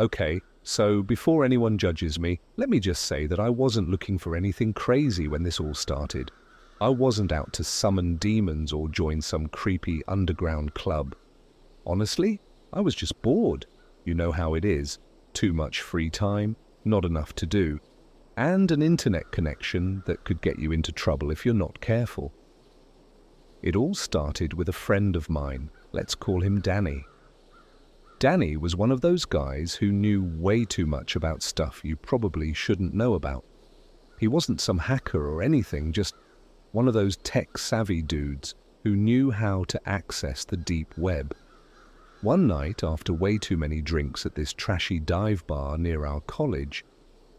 Okay, so before anyone judges me, let me just say that I wasn't looking for anything crazy when this all started. I wasn't out to summon demons or join some creepy underground club. Honestly, I was just bored. You know how it is. Too much free time, not enough to do, and an internet connection that could get you into trouble if you're not careful. It all started with a friend of mine. Let's call him Danny. Danny was one of those guys who knew way too much about stuff you probably shouldn't know about. He wasn't some hacker or anything, just one of those tech-savvy dudes who knew how to access the deep web. One night, after way too many drinks at this trashy dive bar near our college,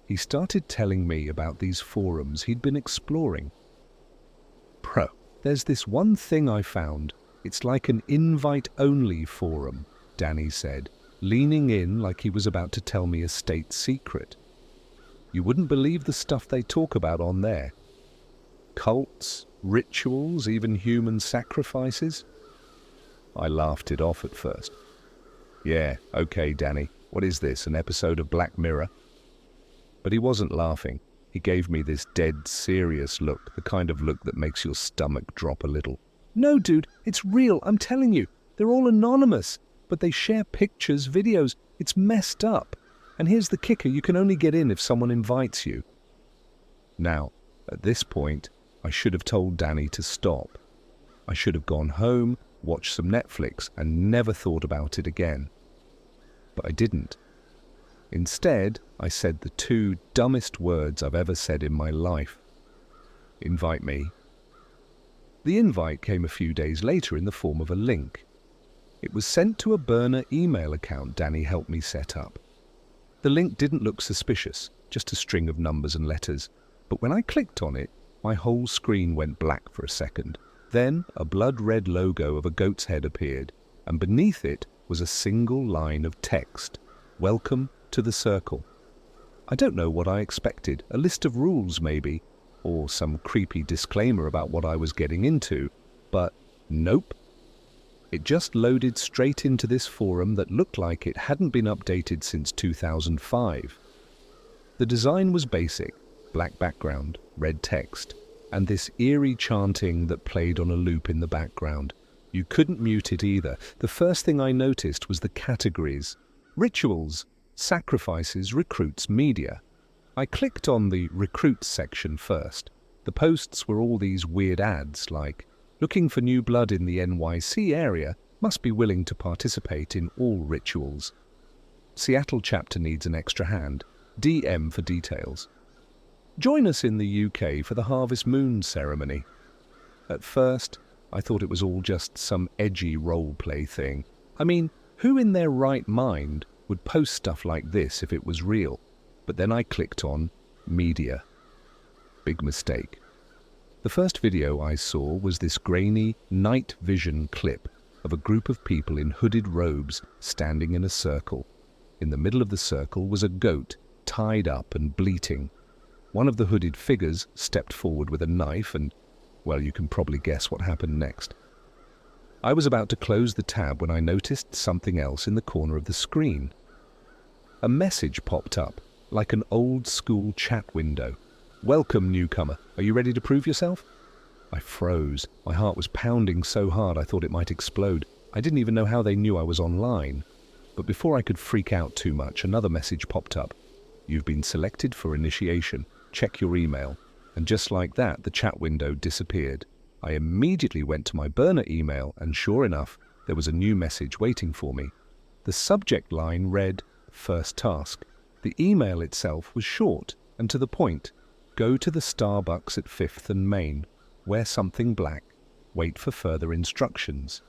he started telling me about these forums he'd been exploring. Bro, there's this one thing I found. It's like an invite-only forum, Danny said, leaning in like he was about to tell me a state secret. You wouldn't believe the stuff they talk about on there. Cults, rituals, even human sacrifices. I laughed it off at first. Yeah, okay, Danny, what is this, an episode of Black Mirror? But he wasn't laughing. He gave me this dead serious look, the kind of look that makes your stomach drop a little. No, dude, it's real, I'm telling you. They're all anonymous, but they share pictures, videos. It's messed up. And here's the kicker, you can only get in if someone invites you. Now, at this point, I should have told Danny to stop. I should have gone home, watched some Netflix, and never thought about it again. But I didn't. Instead, I said the two dumbest words I've ever said in my life. Invite me. The invite came a few days later in the form of a link. It was sent to a burner email account Danny helped me set up. The link didn't look suspicious, just a string of numbers and letters, but when I clicked on it, my whole screen went black for a second. Then a blood-red logo of a goat's head appeared, and beneath it was a single line of text. Welcome to the circle. I don't know what I expected, a list of rules maybe, or some creepy disclaimer about what I was getting into, but nope. It just loaded straight into this forum that looked like it hadn't been updated since 2005. The design was basic, black background, red text, and this eerie chanting that played on a loop in the background. You couldn't mute it either. The first thing I noticed was the categories. Rituals, sacrifices, recruits, media. I clicked on the recruits section first. The posts were all these weird ads like, looking for new blood in the NYC area, must be willing to participate in all rituals. Seattle chapter needs an extra hand. DM for details. Join us in the UK for the Harvest Moon ceremony. At first, I thought it was all just some edgy role-play thing. I mean, who in their right mind would post stuff like this if it was real? But then I clicked on media. Big mistake. The first video I saw was this grainy night vision clip of a group of people in hooded robes standing in a circle. In the middle of the circle was a goat tied up and bleating. One of the hooded figures stepped forward with a knife and, well, you can probably guess what happened next. I was about to close the tab when I noticed something else in the corner of the screen. A message popped up, like an old-school chat window. Welcome, newcomer. Are you ready to prove yourself? I froze. My heart was pounding so hard I thought it might explode. I didn't even know how they knew I was online. But before I could freak out too much, another message popped up. You've been selected for initiation. Check your email. And just like that, the chat window disappeared. I immediately went to my burner email, and sure enough, there was a new message waiting for me. The subject line read, First task. The email itself was short and to the point. Go to the Starbucks at 5th and Main. Wear something black. Wait for further instructions.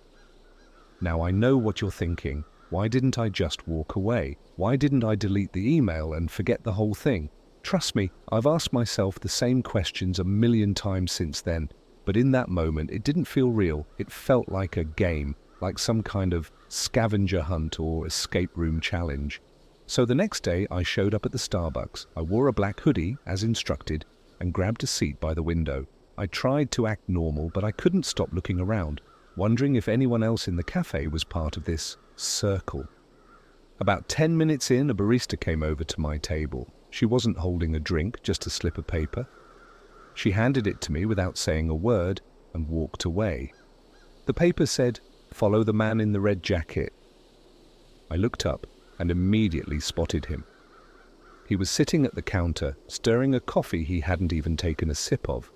Now I know what you're thinking. Why didn't I just walk away? Why didn't I delete the email and forget the whole thing? Trust me, I've asked myself the same questions a million times since then. But in that moment, it didn't feel real. It felt like a game, like some kind of scavenger hunt or escape room challenge. So the next day, I showed up at the Starbucks. I wore a black hoodie, as instructed, and grabbed a seat by the window. I tried to act normal, but I couldn't stop looking around, wondering if anyone else in the cafe was part of this circle. About 10 minutes in, a barista came over to my table. She wasn't holding a drink, just a slip of paper. She handed it to me without saying a word and walked away. The paper said, "Follow the man in the red jacket." I looked up and immediately spotted him. He was sitting at the counter, stirring a coffee he hadn't even taken a sip of.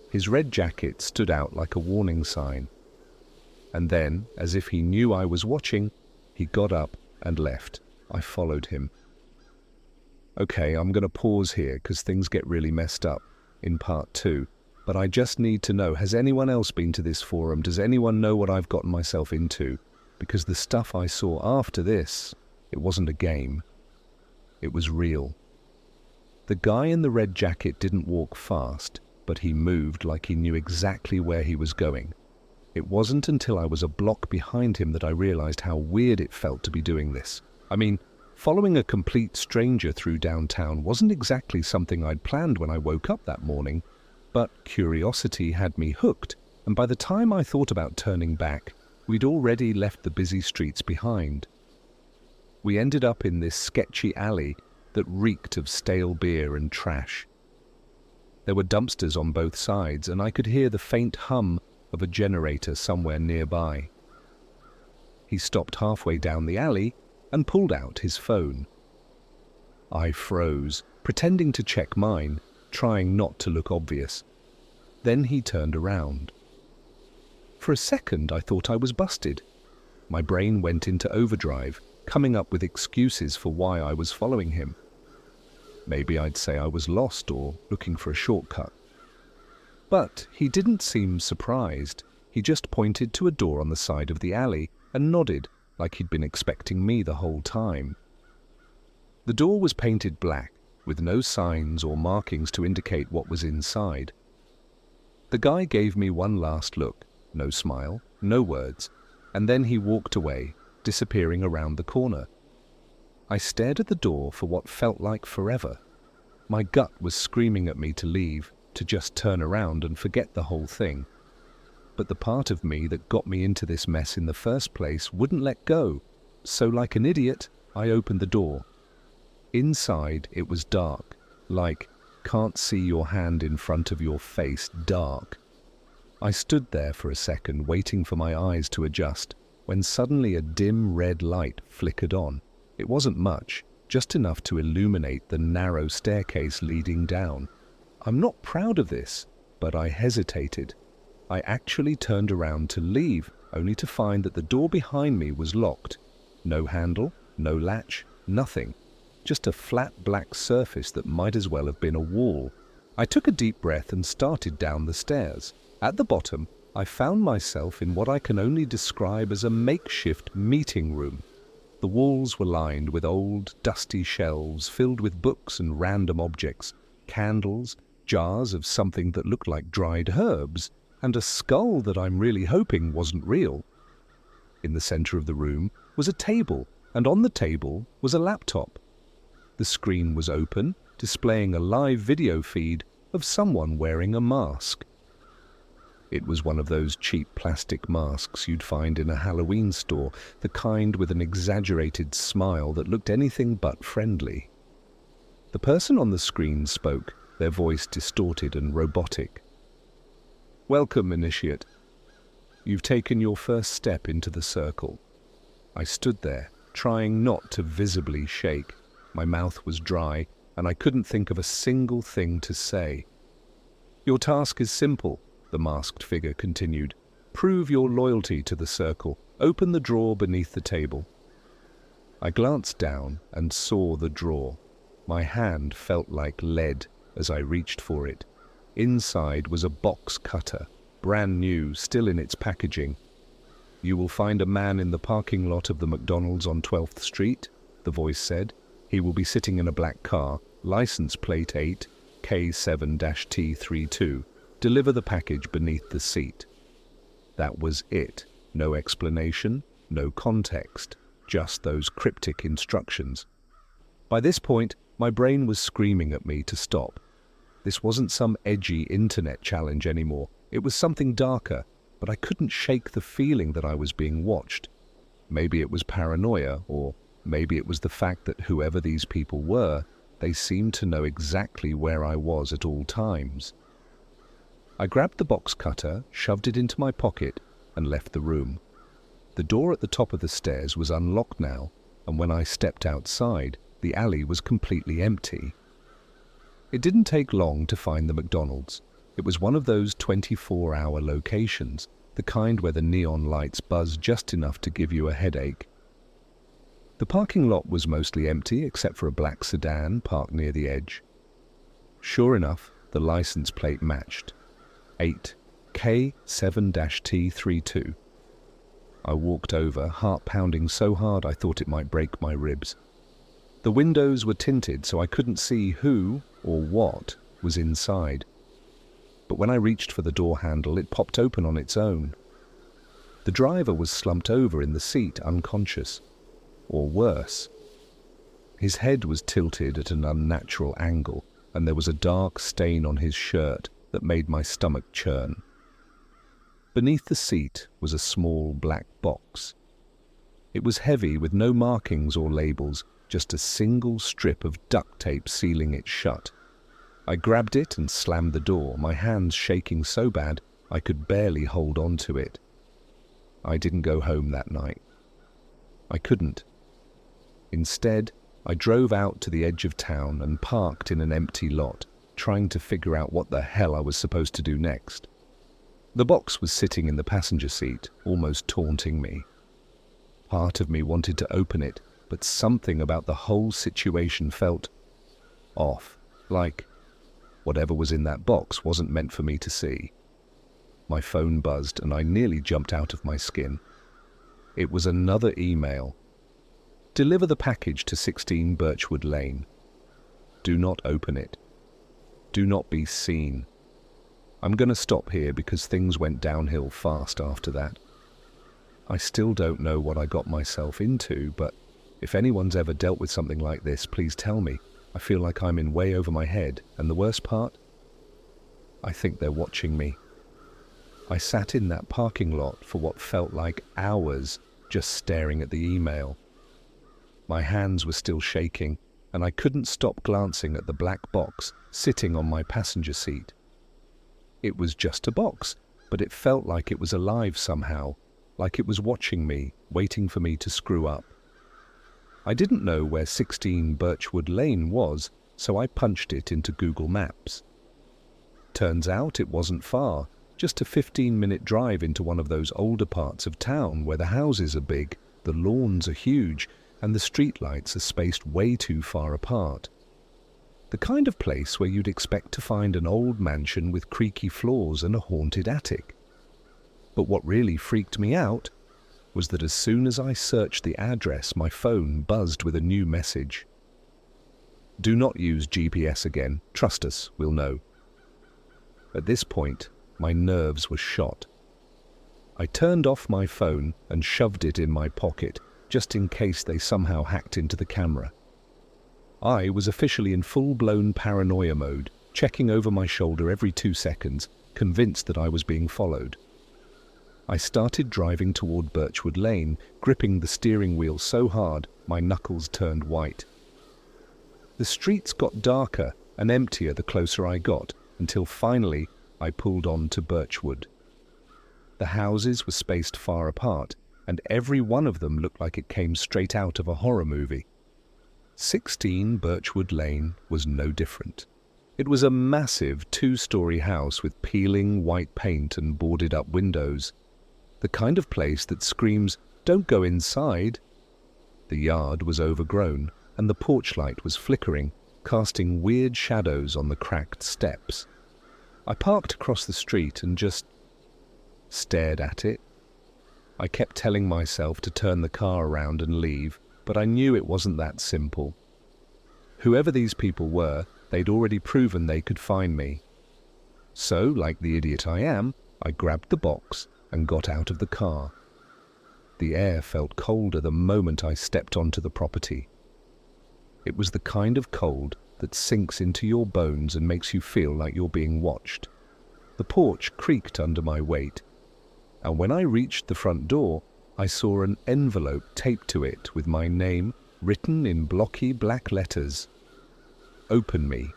His red jacket stood out like a warning sign. And then, as if he knew I was watching, he got up and left. I followed him. Okay, I'm going to pause here because things get really messed up in part 2. But I just need to know, has anyone else been to this forum? Does anyone know what I've gotten myself into? Because the stuff I saw after this, it wasn't a game. It was real. The guy in the red jacket didn't walk fast, but he moved like he knew exactly where he was going. It wasn't until I was a block behind him that I realized how weird it felt to be doing this. I mean, following a complete stranger through downtown wasn't exactly something I'd planned when I woke up that morning, but curiosity had me hooked, and by the time I thought about turning back, we'd already left the busy streets behind. We ended up in this sketchy alley that reeked of stale beer and trash. There were dumpsters on both sides, and I could hear the faint hum of a generator somewhere nearby. He stopped halfway down the alley and pulled out his phone. I froze, pretending to check mine, trying not to look obvious. Then he turned around. For a second, I thought I was busted. My brain went into overdrive, coming up with excuses for why I was following him. Maybe I'd say I was lost or looking for a shortcut. But he didn't seem surprised. He just pointed to a door on the side of the alley and nodded like he'd been expecting me the whole time. The door was painted black, with no signs or markings to indicate what was inside. The guy gave me one last look, no smile, no words, and then he walked away, disappearing around the corner. I stared at the door for what felt like forever. My gut was screaming at me to leave, to just turn around and forget the whole thing. But the part of me that got me into this mess in the first place wouldn't let go. So like an idiot, I opened the door. Inside it was dark, like can't see your hand in front of your face dark. I stood there for a second waiting for my eyes to adjust, when suddenly a dim red light flickered on. It wasn't much, just enough to illuminate the narrow staircase leading down. I'm not proud of this, but I hesitated. I actually turned around to leave, only to find that the door behind me was locked. No handle, no latch, nothing. Just a flat black surface that might as well have been a wall. I took a deep breath and started down the stairs. At the bottom, I found myself in what I can only describe as a makeshift meeting room. The walls were lined with old, dusty shelves filled with books and random objects, candles, jars of something that looked like dried herbs, and a skull that I'm really hoping wasn't real. In the center of the room was a table, and on the table was a laptop. The screen was open, displaying a live video feed of someone wearing a mask. It was one of those cheap plastic masks you'd find in a Halloween store, the kind with an exaggerated smile that looked anything but friendly. The person on the screen spoke, their voice distorted and robotic. "Welcome, initiate. You've taken your first step into the circle." I stood there, trying not to visibly shake. My mouth was dry, and I couldn't think of a single thing to say. "Your task is simple," the masked figure continued. "Prove your loyalty to the circle. Open the drawer beneath the table." I glanced down and saw the drawer. My hand felt like lead as I reached for it. Inside was a box cutter, brand new, still in its packaging. "You will find a man in the parking lot of the McDonald's on 12th Street, the voice said. "He will be sitting in a black car, license plate 8K7-T32. Deliver the package beneath the seat." That was it. No explanation, no context, just those cryptic instructions. By this point, my brain was screaming at me to stop. This wasn't some edgy internet challenge anymore. It was something darker, but I couldn't shake the feeling that I was being watched. Maybe it was paranoia, or Maybe it was the fact that whoever these people were, they seemed to know exactly where I was at all times. I grabbed the box cutter, shoved it into my pocket, and left the room. The door at the top of the stairs was unlocked now, and when I stepped outside, the alley was completely empty. It didn't take long to find the McDonald's. It was one of those 24-hour locations, the kind where the neon lights buzz just enough to give you a headache. The parking lot was mostly empty except for a black sedan parked near the edge. Sure enough, the license plate matched. 8K7-T32. I walked over, heart pounding so hard I thought it might break my ribs. The windows were tinted so I couldn't see who or what was inside. But when I reached for the door handle, it popped open on its own. The driver was slumped over in the seat, unconscious. Or worse. His head was tilted at an unnatural angle, and there was a dark stain on his shirt that made my stomach churn. Beneath the seat was a small black box. It was heavy with no markings or labels, just a single strip of duct tape sealing it shut. I grabbed it and slammed the door, my hands shaking so bad I could barely hold on to it. I didn't go home that night. I couldn't. Instead, I drove out to the edge of town and parked in an empty lot, trying to figure out what the hell I was supposed to do next. The box was sitting in the passenger seat, almost taunting me. Part of me wanted to open it, but something about the whole situation felt off, like whatever was in that box wasn't meant for me to see. My phone buzzed and I nearly jumped out of my skin. It was another email. Deliver the package to 16 Birchwood Lane. Do not open it. Do not be seen. I'm going to stop here because things went downhill fast after that. I still don't know what I got myself into, but if anyone's ever dealt with something like this, please tell me. I feel like I'm in way over my head, and the worst part? I think they're watching me. I sat in that parking lot for what felt like hours, just staring at the email. My hands were still shaking, and I couldn't stop glancing at the black box sitting on my passenger seat. It was just a box, but it felt like it was alive somehow, like it was watching me, waiting for me to screw up. I didn't know where 16 Birchwood Lane was, so I punched it into Google Maps. Turns out it wasn't far, just a 15-minute drive into one of those older parts of town where the houses are big, the lawns are huge, and the streetlights are spaced way too far apart. The kind of place where you'd expect to find an old mansion with creaky floors and a haunted attic. But what really freaked me out was that as soon as I searched the address, my phone buzzed with a new message. Do not use GPS again. Trust us, we'll know. At this point, my nerves were shot. I turned off my phone and shoved it in my pocket, just in case they somehow hacked into the camera. I was officially in full-blown paranoia mode, checking over my shoulder every 2 seconds, convinced that I was being followed. I started driving toward Birchwood Lane, gripping the steering wheel so hard my knuckles turned white. The streets got darker and emptier the closer I got, until finally I pulled on to Birchwood. The houses were spaced far apart, and every one of them looked like it came straight out of a horror movie. 16 Birchwood Lane was no different. It was a massive 2-story house with peeling white paint and boarded-up windows. The kind of place that screams, "Don't go inside." The yard was overgrown, and the porch light was flickering, casting weird shadows on the cracked steps. I parked across the street and just stared at it. I kept telling myself to turn the car around and leave, but I knew it wasn't that simple. Whoever these people were, they'd already proven they could find me. So, like the idiot I am, I grabbed the box and got out of the car. The air felt colder the moment I stepped onto the property. It was the kind of cold that sinks into your bones and makes you feel like you're being watched. The porch creaked under my weight, and when I reached the front door, I saw an envelope taped to it with my name, written in blocky black letters. Open me.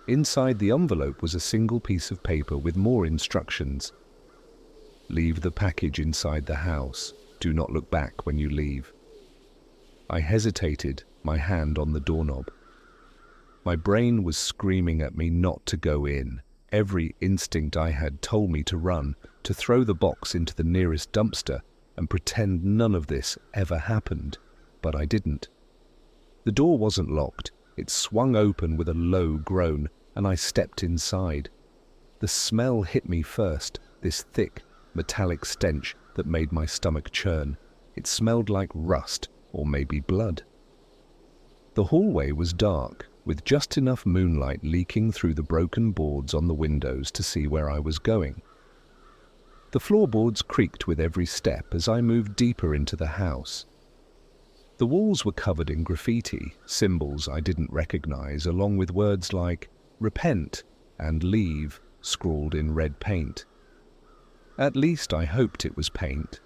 Inside the envelope was a single piece of paper with more instructions. Leave the package inside the house. Do not look back when you leave. I hesitated, my hand on the doorknob. My brain was screaming at me not to go in. Every instinct I had told me to run, to throw the box into the nearest dumpster and pretend none of this ever happened, but I didn't. The door wasn't locked. It swung open with a low groan, and I stepped inside. The smell hit me first, this thick, metallic stench that made my stomach churn. It smelled like rust, or maybe blood. The hallway was dark, with just enough moonlight leaking through the broken boards on the windows to see where I was going. The floorboards creaked with every step as I moved deeper into the house. The walls were covered in graffiti, symbols I didn't recognize, along with words like repent and leave scrawled in red paint. At least I hoped it was paint.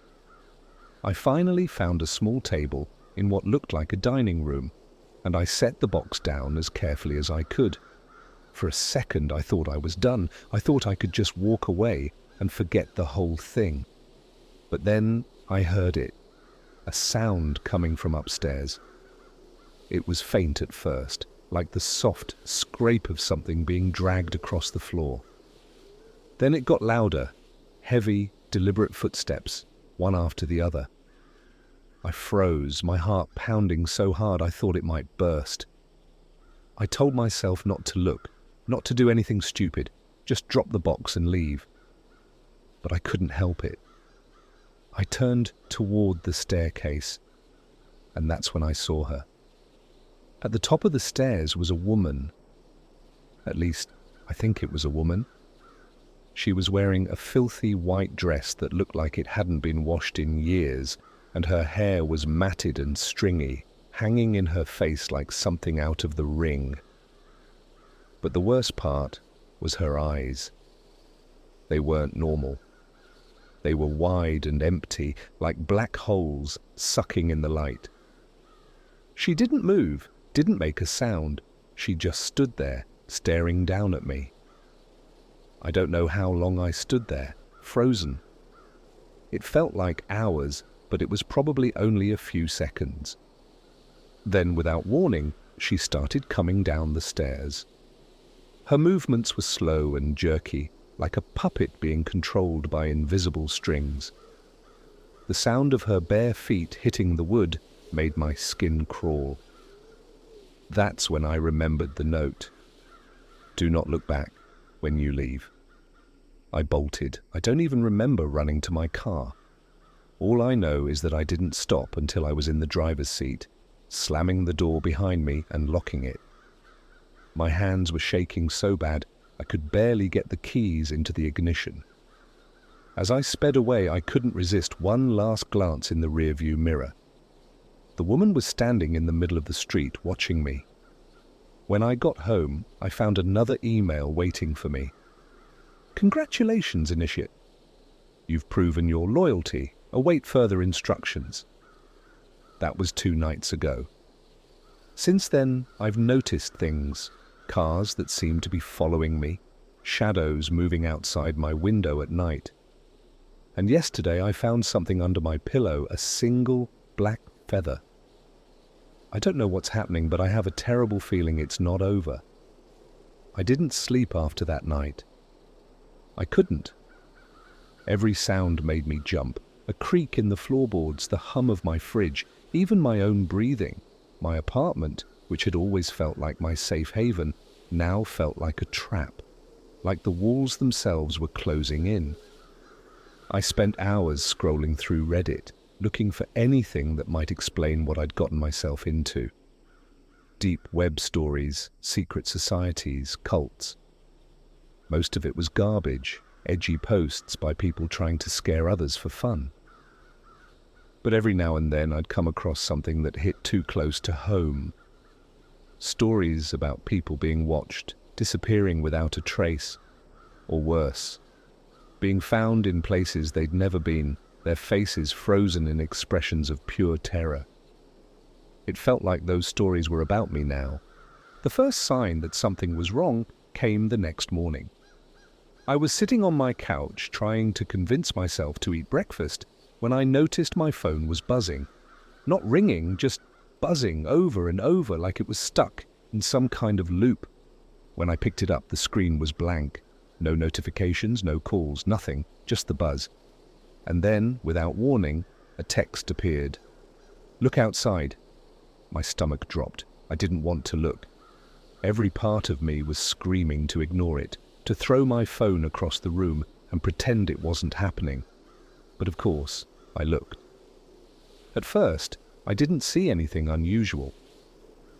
I finally found a small table in what looked like a dining room, and I set the box down as carefully as I could. For a second I thought I was done. I thought I could just walk away and forget the whole thing. But then I heard it, a sound coming from upstairs. It was faint at first, like the soft scrape of something being dragged across the floor. Then it got louder, heavy, deliberate footsteps, one after the other. I froze, my heart pounding so hard I thought it might burst. I told myself not to look, not to do anything stupid, just drop the box and leave. But I couldn't help it. I turned toward the staircase, and that's when I saw her. At the top of the stairs was a woman. At least, I think it was a woman. She was wearing a filthy white dress that looked like it hadn't been washed in years, and her hair was matted and stringy, hanging in her face like something out of The Ring. But the worst part was her eyes. They weren't normal. They were wide and empty, like black holes sucking in the light. She didn't move, didn't make a sound. She just stood there, staring down at me. I don't know how long I stood there, frozen. It felt like hours, but it was probably only a few seconds. Then, without warning, she started coming down the stairs. Her movements were slow and jerky, like a puppet being controlled by invisible strings. The sound of her bare feet hitting the wood made my skin crawl. That's when I remembered the note. Do not look back when you leave. I bolted. I don't even remember running to my car. All I know is that I didn't stop until I was in the driver's seat, slamming the door behind me and locking it. My hands were shaking so bad I could barely get the keys into the ignition. As I sped away, I couldn't resist one last glance in the rearview mirror. The woman was standing in the middle of the street watching me. When I got home, I found another email waiting for me. Congratulations, Initiate. You've proven your loyalty. Await further instructions. That was 2 nights ago. Since then, I've noticed things. Cars that seem to be following me, shadows moving outside my window at night. And yesterday I found something under my pillow, a single black feather. I don't know what's happening, but I have a terrible feeling it's not over. I didn't sleep after that night. I couldn't. Every sound made me jump. A creak in the floorboards, the hum of my fridge, even my own breathing. My apartment, which had always felt like my safe haven, now felt like a trap, like the walls themselves were closing in. I spent hours scrolling through Reddit, looking for anything that might explain what I'd gotten myself into. Deep web stories, secret societies, cults. Most of it was garbage, edgy posts by people trying to scare others for fun. But every now and then I'd come across something that hit too close to home. Stories about people being watched, disappearing without a trace, or worse, being found in places they'd never been, their faces frozen in expressions of pure terror. It felt like those stories were about me now. The first sign that something was wrong came the next morning. I was sitting on my couch trying to convince myself to eat breakfast when I noticed my phone was buzzing. Not ringing, just buzzing over and over like it was stuck in some kind of loop. When I picked it up, the screen was blank. No notifications, no calls, nothing, just the buzz. And then, without warning, a text appeared. "Look outside." My stomach dropped. I didn't want to look. Every part of me was screaming to ignore it, to throw my phone across the room and pretend it wasn't happening. But of course, I looked. At first, I didn't see anything unusual.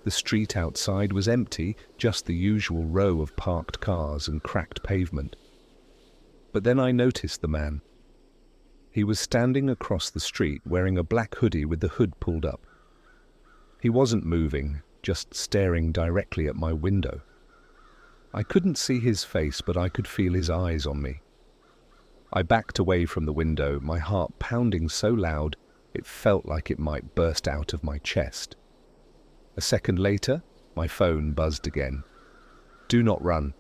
The street outside was empty, just the usual row of parked cars and cracked pavement. But then I noticed the man. He was standing across the street wearing a black hoodie with the hood pulled up. He wasn't moving, just staring directly at my window. I couldn't see his face, but I could feel his eyes on me. I backed away from the window, my heart pounding so loud it felt like it might burst out of my chest. A second later, my phone buzzed again. "Do not run."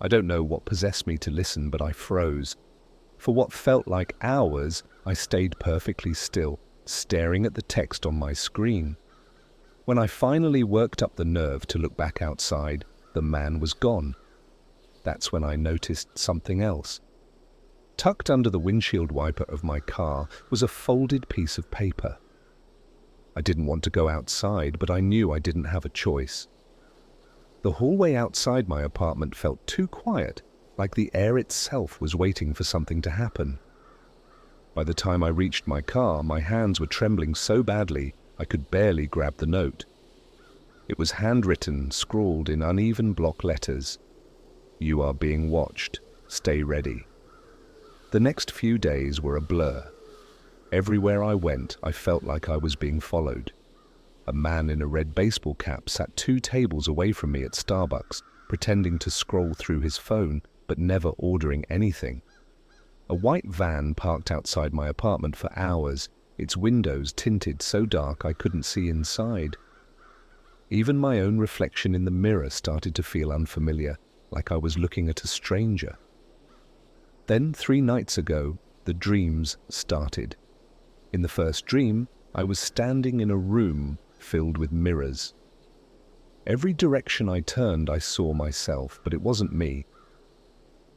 I don't know what possessed me to listen, but I froze. For what felt like hours, I stayed perfectly still, staring at the text on my screen. When I finally worked up the nerve to look back outside, the man was gone. That's when I noticed something else. Tucked under the windshield wiper of my car was a folded piece of paper. I didn't want to go outside, but I knew I didn't have a choice. The hallway outside my apartment felt too quiet, like the air itself was waiting for something to happen. By the time I reached my car, my hands were trembling so badly I could barely grab the note. It was handwritten, scrawled in uneven block letters. "You are being watched. Stay ready." The next few days were a blur. Everywhere I went, I felt like I was being followed. A man in a red baseball cap sat 2 tables away from me at Starbucks, pretending to scroll through his phone, but never ordering anything. A white van parked outside my apartment for hours, its windows tinted so dark I couldn't see inside. Even my own reflection in the mirror started to feel unfamiliar, like I was looking at a stranger. Then 3 nights ago, the dreams started. In the first dream, I was standing in a room filled with mirrors. Every direction I turned, I saw myself, but it wasn't me.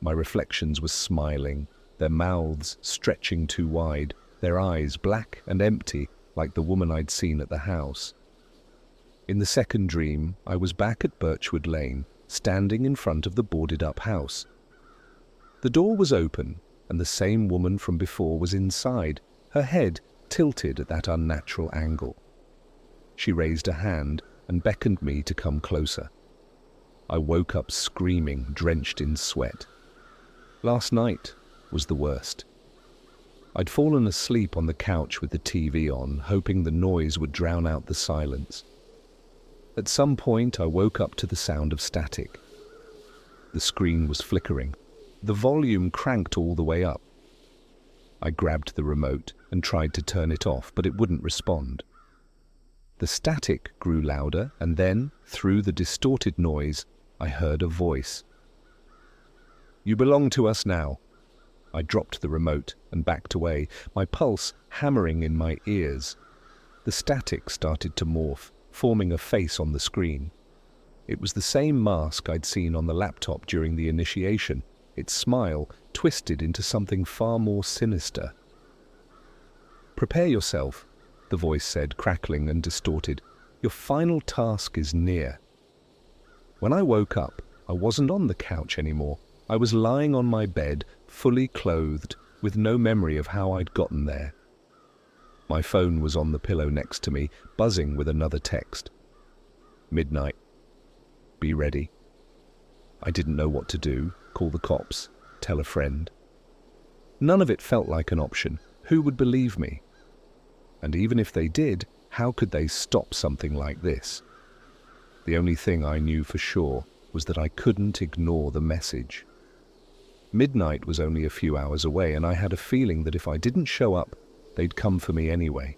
My reflections were smiling, their mouths stretching too wide, their eyes black and empty like the woman I'd seen at the house. In the second dream, I was back at Birchwood Lane, standing in front of the boarded-up house. The door was open, and the same woman from before was inside, her head tilted at that unnatural angle. She raised a hand and beckoned me to come closer. I woke up screaming, drenched in sweat. Last night was the worst. I'd fallen asleep on the couch with the TV on, hoping the noise would drown out the silence. At some point, I woke up to the sound of static. The screen was flickering. The volume cranked all the way up. I grabbed the remote and tried to turn it off, but it wouldn't respond. The static grew louder, and then, through the distorted noise, I heard a voice. "You belong to us now." I dropped the remote and backed away, my pulse hammering in my ears. The static started to morph, forming a face on the screen. It was the same mask I'd seen on the laptop during the initiation, its smile twisted into something far more sinister. "Prepare yourself," the voice said, crackling and distorted. "Your final task is near." When I woke up, I wasn't on the couch anymore. I was lying on my bed, fully clothed, with no memory of how I'd gotten there. My phone was on the pillow next to me, buzzing with another text. "Midnight. Be ready." I didn't know what to do. Call the cops, tell a friend. None of it felt like an option. Who would believe me? And even if they did, how could they stop something like this? The only thing I knew for sure was that I couldn't ignore the message. Midnight was only a few hours away, and I had a feeling that if I didn't show up, they'd come for me anyway.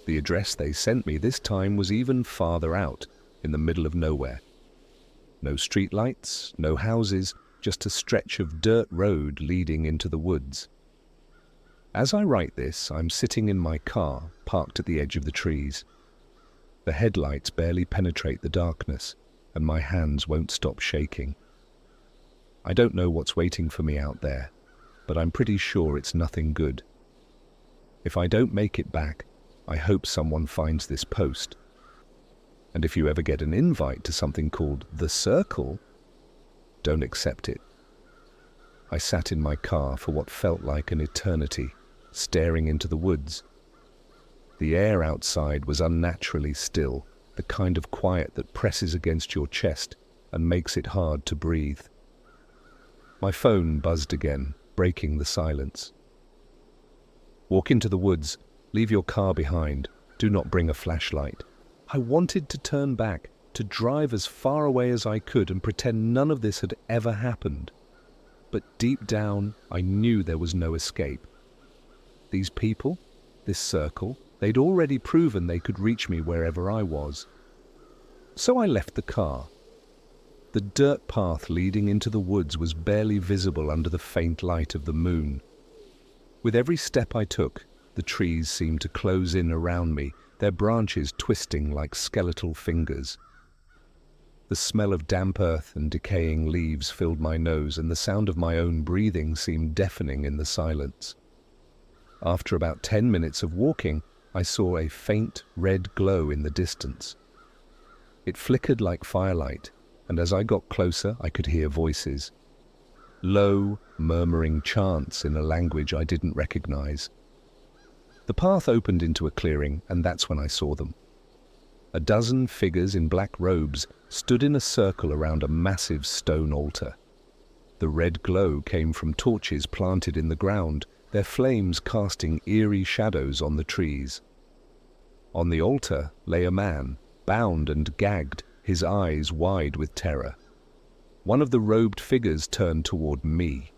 The address they sent me this time was even farther out, in the middle of nowhere. No streetlights, no houses, just a stretch of dirt road leading into the woods. As I write this, I'm sitting in my car, parked at the edge of the trees. The headlights barely penetrate the darkness, and my hands won't stop shaking. I don't know what's waiting for me out there, but I'm pretty sure it's nothing good. If I don't make it back, I hope someone finds this post. And if you ever get an invite to something called The Circle, don't accept it. I sat in my car for what felt like an eternity, staring into the woods. The air outside was unnaturally still, the kind of quiet that presses against your chest and makes it hard to breathe. My phone buzzed again, breaking the silence. Walk into the woods, leave your car behind, do not bring a flashlight. I wanted to turn back, to drive as far away as I could and pretend none of this had ever happened. But deep down, I knew there was no escape. These people, this circle, they'd already proven they could reach me wherever I was. So I left the car. The dirt path leading into the woods was barely visible under the faint light of the moon. With every step I took, the trees seemed to close in around me, their branches twisting like skeletal fingers. The smell of damp earth and decaying leaves filled my nose, and the sound of my own breathing seemed deafening in the silence. After about 10 minutes of walking, I saw a faint red glow in the distance. It flickered like firelight, and as I got closer, I could hear voices. Low, murmuring chants in a language I didn't recognize. The path opened into a clearing, and that's when I saw them. A dozen figures in black robes stood in a circle around a massive stone altar. The red glow came from torches planted in the ground, their flames casting eerie shadows on the trees. On the altar lay a man, bound and gagged, his eyes wide with terror. One of the robed figures turned toward me.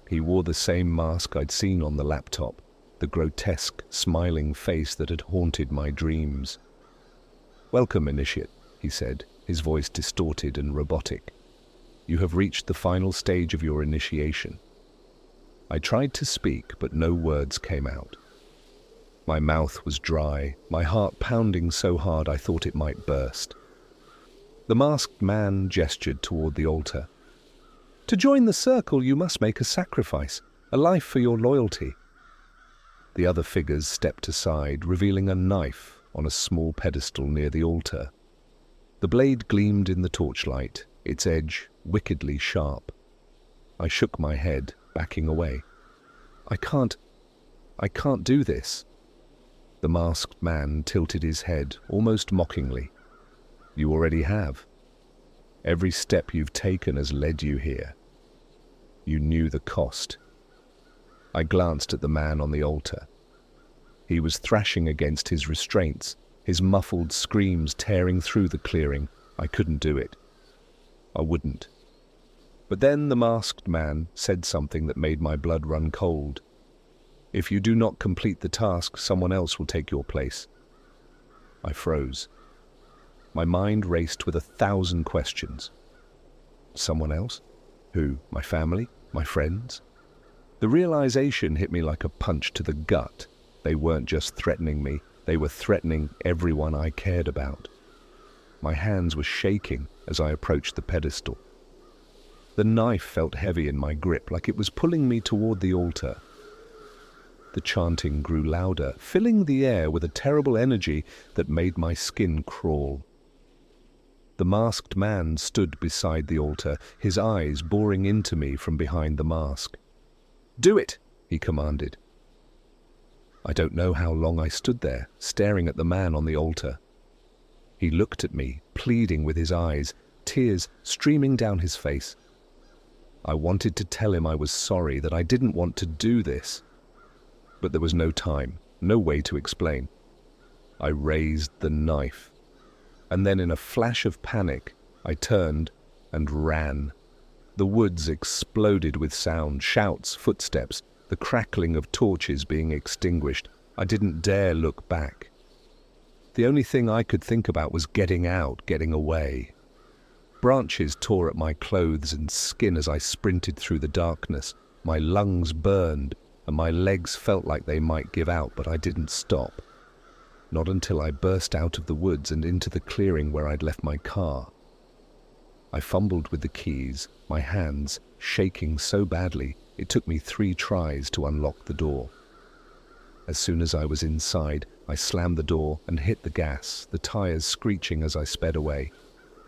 He wore the same mask I'd seen on the laptop, the grotesque, smiling face that had haunted my dreams. "Welcome, Initiate," he said, his voice distorted and robotic. "You have reached the final stage of your initiation." I tried to speak, but no words came out. My mouth was dry, my heart pounding so hard I thought it might burst. The masked man gestured toward the altar. "To join the circle, you must make a sacrifice, a life for your loyalty." The other figures stepped aside, revealing a knife on a small pedestal near the altar. The blade gleamed in the torchlight, its edge wickedly sharp. I shook my head, backing away. I can't do this." The masked man tilted his head, almost mockingly. "You already have. Every step you've taken has led you here. You knew the cost." I glanced at the man on the altar. He was thrashing against his restraints, his muffled screams tearing through the clearing. I couldn't do it. I wouldn't. But then the masked man said something that made my blood run cold. "If you do not complete the task, someone else will take your place." I froze. My mind raced with 1,000 questions. Someone else? Who? My family? My friends? The realization hit me like a punch to the gut. They weren't just threatening me, they were threatening everyone I cared about. My hands were shaking as I approached the pedestal. The knife felt heavy in my grip, like it was pulling me toward the altar. The chanting grew louder, filling the air with a terrible energy that made my skin crawl. The masked man stood beside the altar, his eyes boring into me from behind the mask. "Do it!" he commanded. I don't know how long I stood there, staring at the man on the altar. He looked at me, pleading with his eyes, tears streaming down his face. I wanted to tell him I was sorry, that I didn't want to do this. But there was no time, no way to explain. I raised the knife. And then in a flash of panic, I turned and ran. The woods exploded with sound, shouts, footsteps, the crackling of torches being extinguished. I didn't dare look back. The only thing I could think about was getting out, getting away. Branches tore at my clothes and skin as I sprinted through the darkness. My lungs burned, and my legs felt like they might give out, but I didn't stop. Not until I burst out of the woods and into the clearing where I'd left my car. I fumbled with the keys, my hands shaking so badly it took me 3 tries to unlock the door. As soon as I was inside, I slammed the door and hit the gas, the tires screeching as I sped away.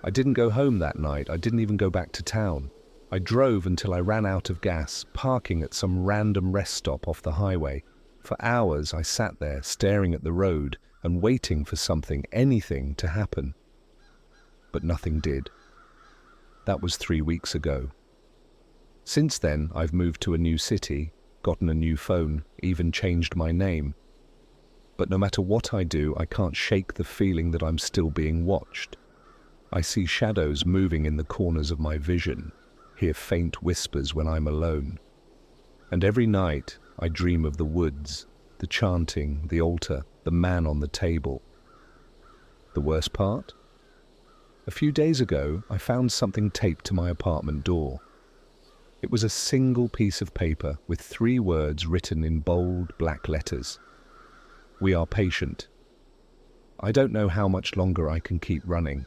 I didn't go home that night. I didn't even go back to town. I drove until I ran out of gas, parking at some random rest stop off the highway. For hours I sat there staring at the road and waiting for something, anything, to happen. But nothing did. That was 3 weeks ago. Since then, I've moved to a new city, gotten a new phone, even changed my name. But no matter what I do, I can't shake the feeling that I'm still being watched. I see shadows moving in the corners of my vision, hear faint whispers when I'm alone. And every night, I dream of the woods, the chanting, the altar, the man on the table. The worst part? A few days ago, I found something taped to my apartment door. It was a single piece of paper with 3 words written in bold black letters. We are patient. I don't know how much longer I can keep running.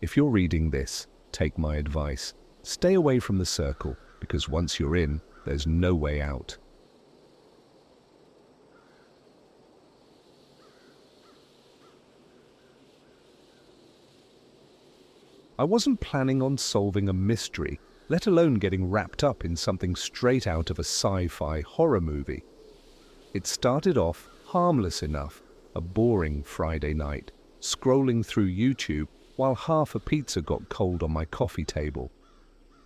If you're reading this, take my advice. Stay away from the circle, because once you're in, there's no way out. I wasn't planning on solving a mystery, let alone getting wrapped up in something straight out of a sci-fi horror movie. It started off harmless enough, a boring Friday night, scrolling through YouTube while half a pizza got cold on my coffee table.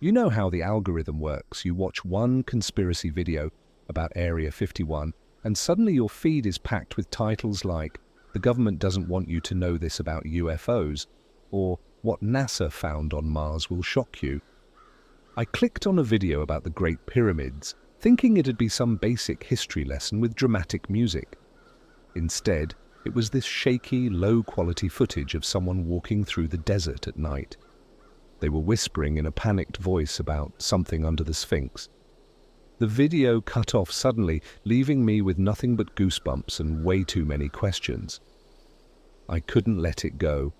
You know how the algorithm works. You watch one conspiracy video about Area 51, and suddenly your feed is packed with titles like, "The government doesn't want you to know this about UFOs," or "What NASA found on Mars will shock you." I clicked on a video about the Great Pyramids, thinking it'd be some basic history lesson with dramatic music. Instead, it was this shaky, low-quality footage of someone walking through the desert at night. They were whispering in a panicked voice about something under the Sphinx. The video cut off suddenly, leaving me with nothing but goosebumps and way too many questions. I couldn't let it go.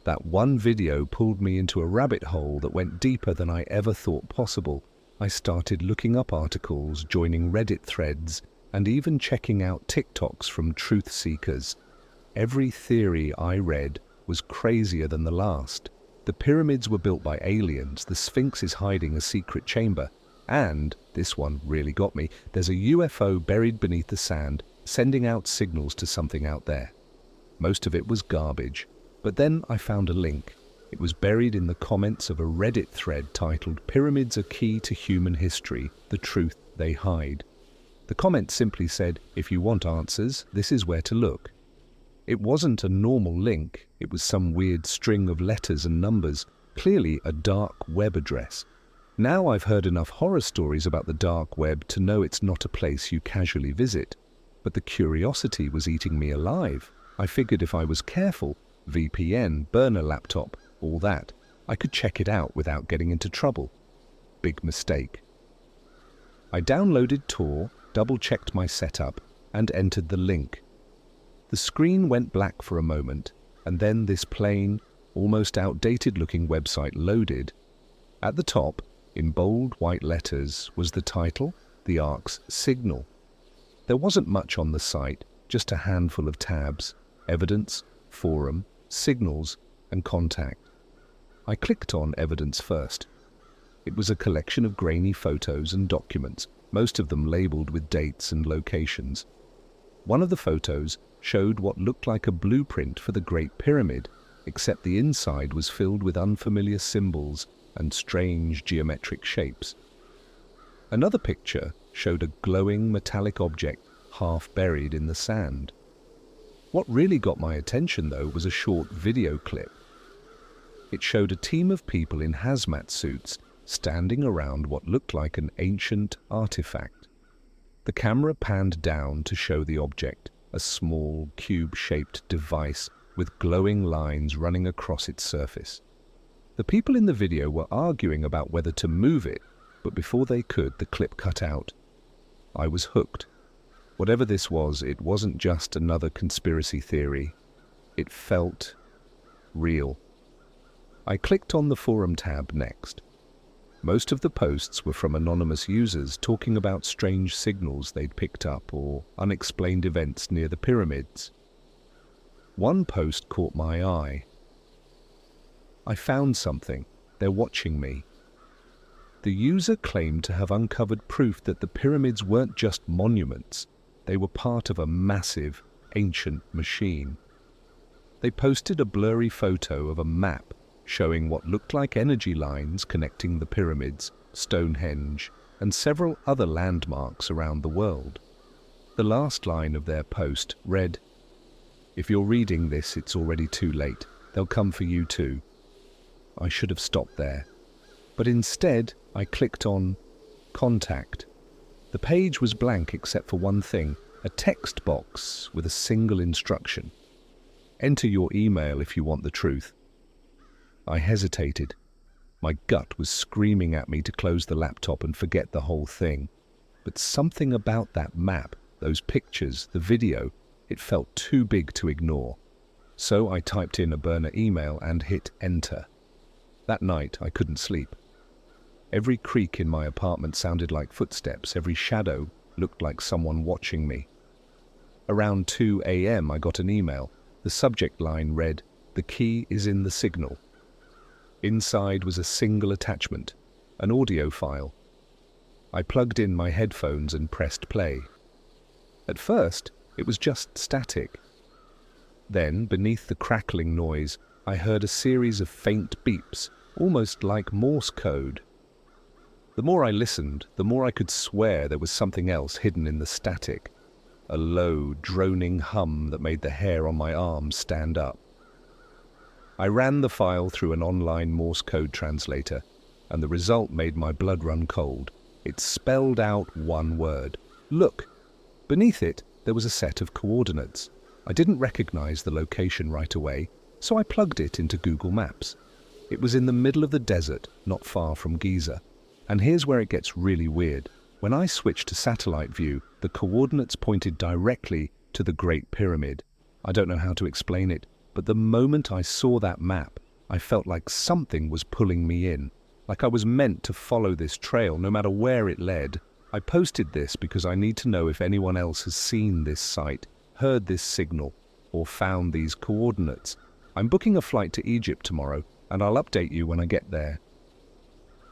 That one video pulled me into a rabbit hole that went deeper than I ever thought possible. I started looking up articles, joining Reddit threads, and even checking out TikToks from truth seekers. Every theory I read was crazier than the last. The pyramids were built by aliens, the Sphinx is hiding a secret chamber, and, this one really got me, there's a UFO buried beneath the sand, sending out signals to something out there. Most of it was garbage. But then I found a link. It was buried in the comments of a Reddit thread titled "Pyramids are Key to Human History, the Truth They Hide." The comment simply said, "If you want answers, this is where to look." It wasn't a normal link. It was some weird string of letters and numbers, clearly a dark web address. Now I've heard enough horror stories about the dark web to know it's not a place you casually visit. But the curiosity was eating me alive. I figured if I was careful, VPN, burner laptop, all that, I could check it out without getting into trouble. Big mistake. I downloaded Tor, double-checked my setup, and entered the link. The screen went black for a moment, and then this plain, almost outdated-looking website loaded. At the top, in bold white letters, was the title, The Ark's Signal. There wasn't much on the site, just a handful of tabs, evidence, forum, signals, and contact. I clicked on evidence first. It was a collection of grainy photos and documents, most of them labeled with dates and locations. One of the photos showed what looked like a blueprint for the Great Pyramid, except the inside was filled with unfamiliar symbols and strange geometric shapes. Another picture showed a glowing metallic object half buried in the sand. What really got my attention, though, was a short video clip. It showed a team of people in hazmat suits standing around what looked like an ancient artifact. The camera panned down to show the object, a small, cube-shaped device with glowing lines running across its surface. The people in the video were arguing about whether to move it, but before they could, the clip cut out. I was hooked. Whatever this was, it wasn't just another conspiracy theory. It felt real. I clicked on the forum tab next. Most of the posts were from anonymous users talking about strange signals they'd picked up or unexplained events near the pyramids. One post caught my eye. I found something. They're watching me. The user claimed to have uncovered proof that the pyramids weren't just monuments. They were part of a massive, ancient machine. They posted a blurry photo of a map showing what looked like energy lines connecting the pyramids, Stonehenge, and several other landmarks around the world. The last line of their post read, "If you're reading this, it's already too late. They'll come for you too." I should have stopped there, but instead I clicked on Contact. The page was blank except for one thing, a text box with a single instruction. Enter your email if you want the truth. I hesitated. My gut was screaming at me to close the laptop and forget the whole thing. But something about that map, those pictures, the video, it felt too big to ignore. So I typed in a burner email and hit enter. That night I couldn't sleep. Every creak in my apartment sounded like footsteps. Every shadow looked like someone watching me. Around 2 a.m. I got an email. The subject line read, "The key is in the signal." Inside was a single attachment, an audio file. I plugged in my headphones and pressed play. At first, it was just static. Then, beneath the crackling noise, I heard a series of faint beeps, almost like Morse code. The more I listened, the more I could swear there was something else hidden in the static, a low, droning hum that made the hair on my arms stand up. I ran the file through an online Morse code translator, and the result made my blood run cold. It spelled out one word. Look! Beneath it, there was a set of coordinates. I didn't recognize the location right away, so I plugged it into Google Maps. It was in the middle of the desert, not far from Giza. And here's where it gets really weird. When I switched to satellite view, the coordinates pointed directly to the Great Pyramid. I don't know how to explain it, but the moment I saw that map, I felt like something was pulling me in, like I was meant to follow this trail no matter where it led. I posted this because I need to know if anyone else has seen this site, heard this signal, or found these coordinates. I'm booking a flight to Egypt tomorrow, and I'll update you when I get there.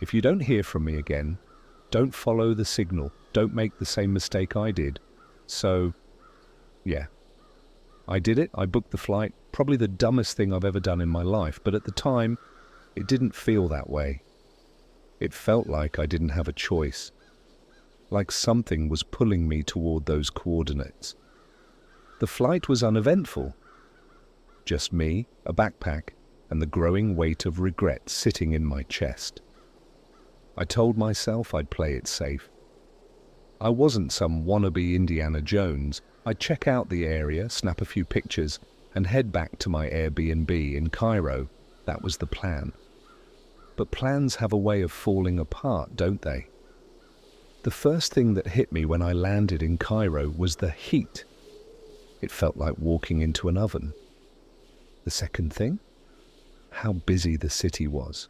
If you don't hear from me again, don't follow the signal. Don't make the same mistake I did. So, yeah. I did it. I booked the flight. Probably the dumbest thing I've ever done in my life, but at the time, it didn't feel that way. It felt like I didn't have a choice. Like something was pulling me toward those coordinates. The flight was uneventful. Just me, a backpack, and the growing weight of regret sitting in my chest. I told myself I'd play it safe. I wasn't some wannabe Indiana Jones. I'd check out the area, snap a few pictures, and head back to my Airbnb in Cairo. That was the plan. But plans have a way of falling apart, don't they? The first thing that hit me when I landed in Cairo was the heat. It felt like walking into an oven. The second thing? How busy the city was.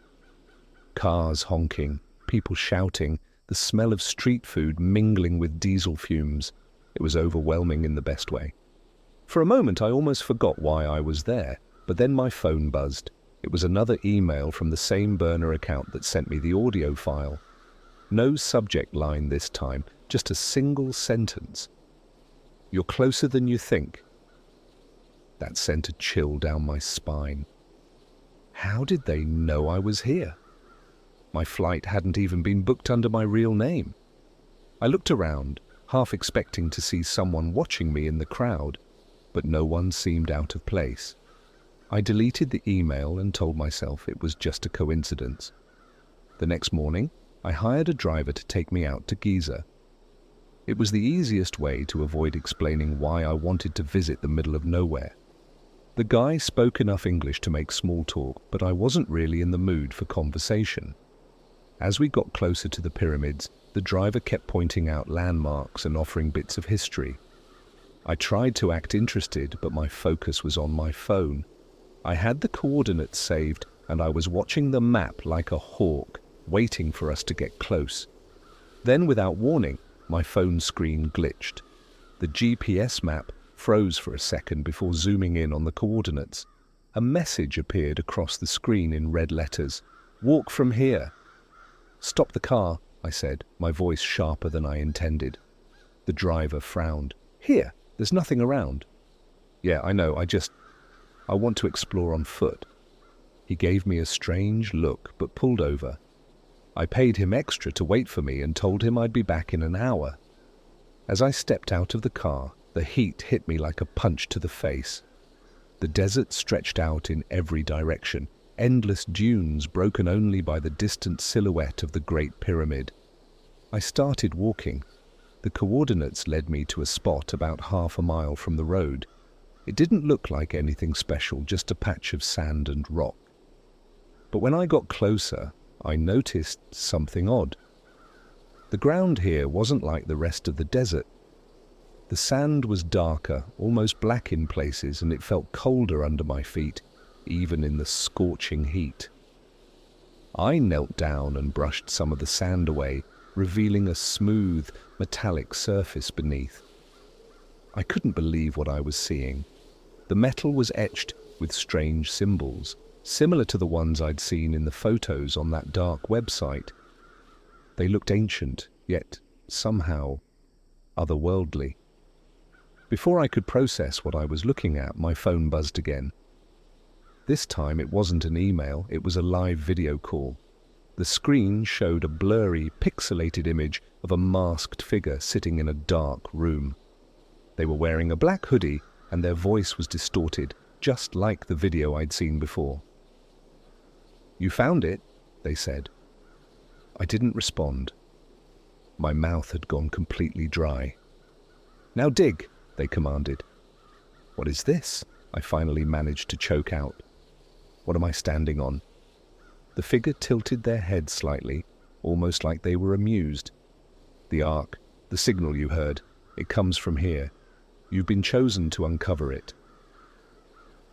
Cars honking, people shouting, the smell of street food mingling with diesel fumes. It was overwhelming in the best way. For a moment I almost forgot why I was there, but then my phone buzzed. It was another email from the same burner account that sent me the audio file. No subject line this time, just a single sentence. "You're closer than you think." That sent a chill down my spine. How did they know I was here? My flight hadn't even been booked under my real name. I looked around, half expecting to see someone watching me in the crowd, but no one seemed out of place. I deleted the email and told myself it was just a coincidence. The next morning, I hired a driver to take me out to Giza. It was the easiest way to avoid explaining why I wanted to visit the middle of nowhere. The guy spoke enough English to make small talk, but I wasn't really in the mood for conversation. As we got closer to the pyramids, the driver kept pointing out landmarks and offering bits of history. I tried to act interested, but my focus was on my phone. I had the coordinates saved, and I was watching the map like a hawk, waiting for us to get close. Then, without warning, my phone screen glitched. The GPS map froze for a second before zooming in on the coordinates. A message appeared across the screen in red letters. "Walk from here." "Stop the car," I said, my voice sharper than I intended. The driver frowned. "Here, there's nothing around." "Yeah, I know, I want to explore on foot." He gave me a strange look, but pulled over. I paid him extra to wait for me and told him I'd be back in an hour. As I stepped out of the car, the heat hit me like a punch to the face. The desert stretched out in every direction, endless dunes broken only by the distant silhouette of the Great Pyramid. I started walking. The coordinates led me to a spot about half a mile from the road. It didn't look like anything special, just a patch of sand and rock. But when I got closer, I noticed something odd. The ground here wasn't like the rest of the desert. The sand was darker, almost black in places, and it felt colder under my feet, even in the scorching heat. I knelt down and brushed some of the sand away, revealing a smooth, metallic surface beneath. I couldn't believe what I was seeing. The metal was etched with strange symbols, similar to the ones I'd seen in the photos on that dark website. They looked ancient, yet somehow otherworldly. Before I could process what I was looking at, my phone buzzed again. This time it wasn't an email, it was a live video call. The screen showed a blurry, pixelated image of a masked figure sitting in a dark room. They were wearing a black hoodie, and their voice was distorted, just like the video I'd seen before. "You found it?" they said. I didn't respond. My mouth had gone completely dry. "Now dig," they commanded. "What is this?" I finally managed to choke out. "What am I standing on?" The figure tilted their head slightly, almost like they were amused. "The ark, the signal you heard, it comes from here. You've been chosen to uncover it."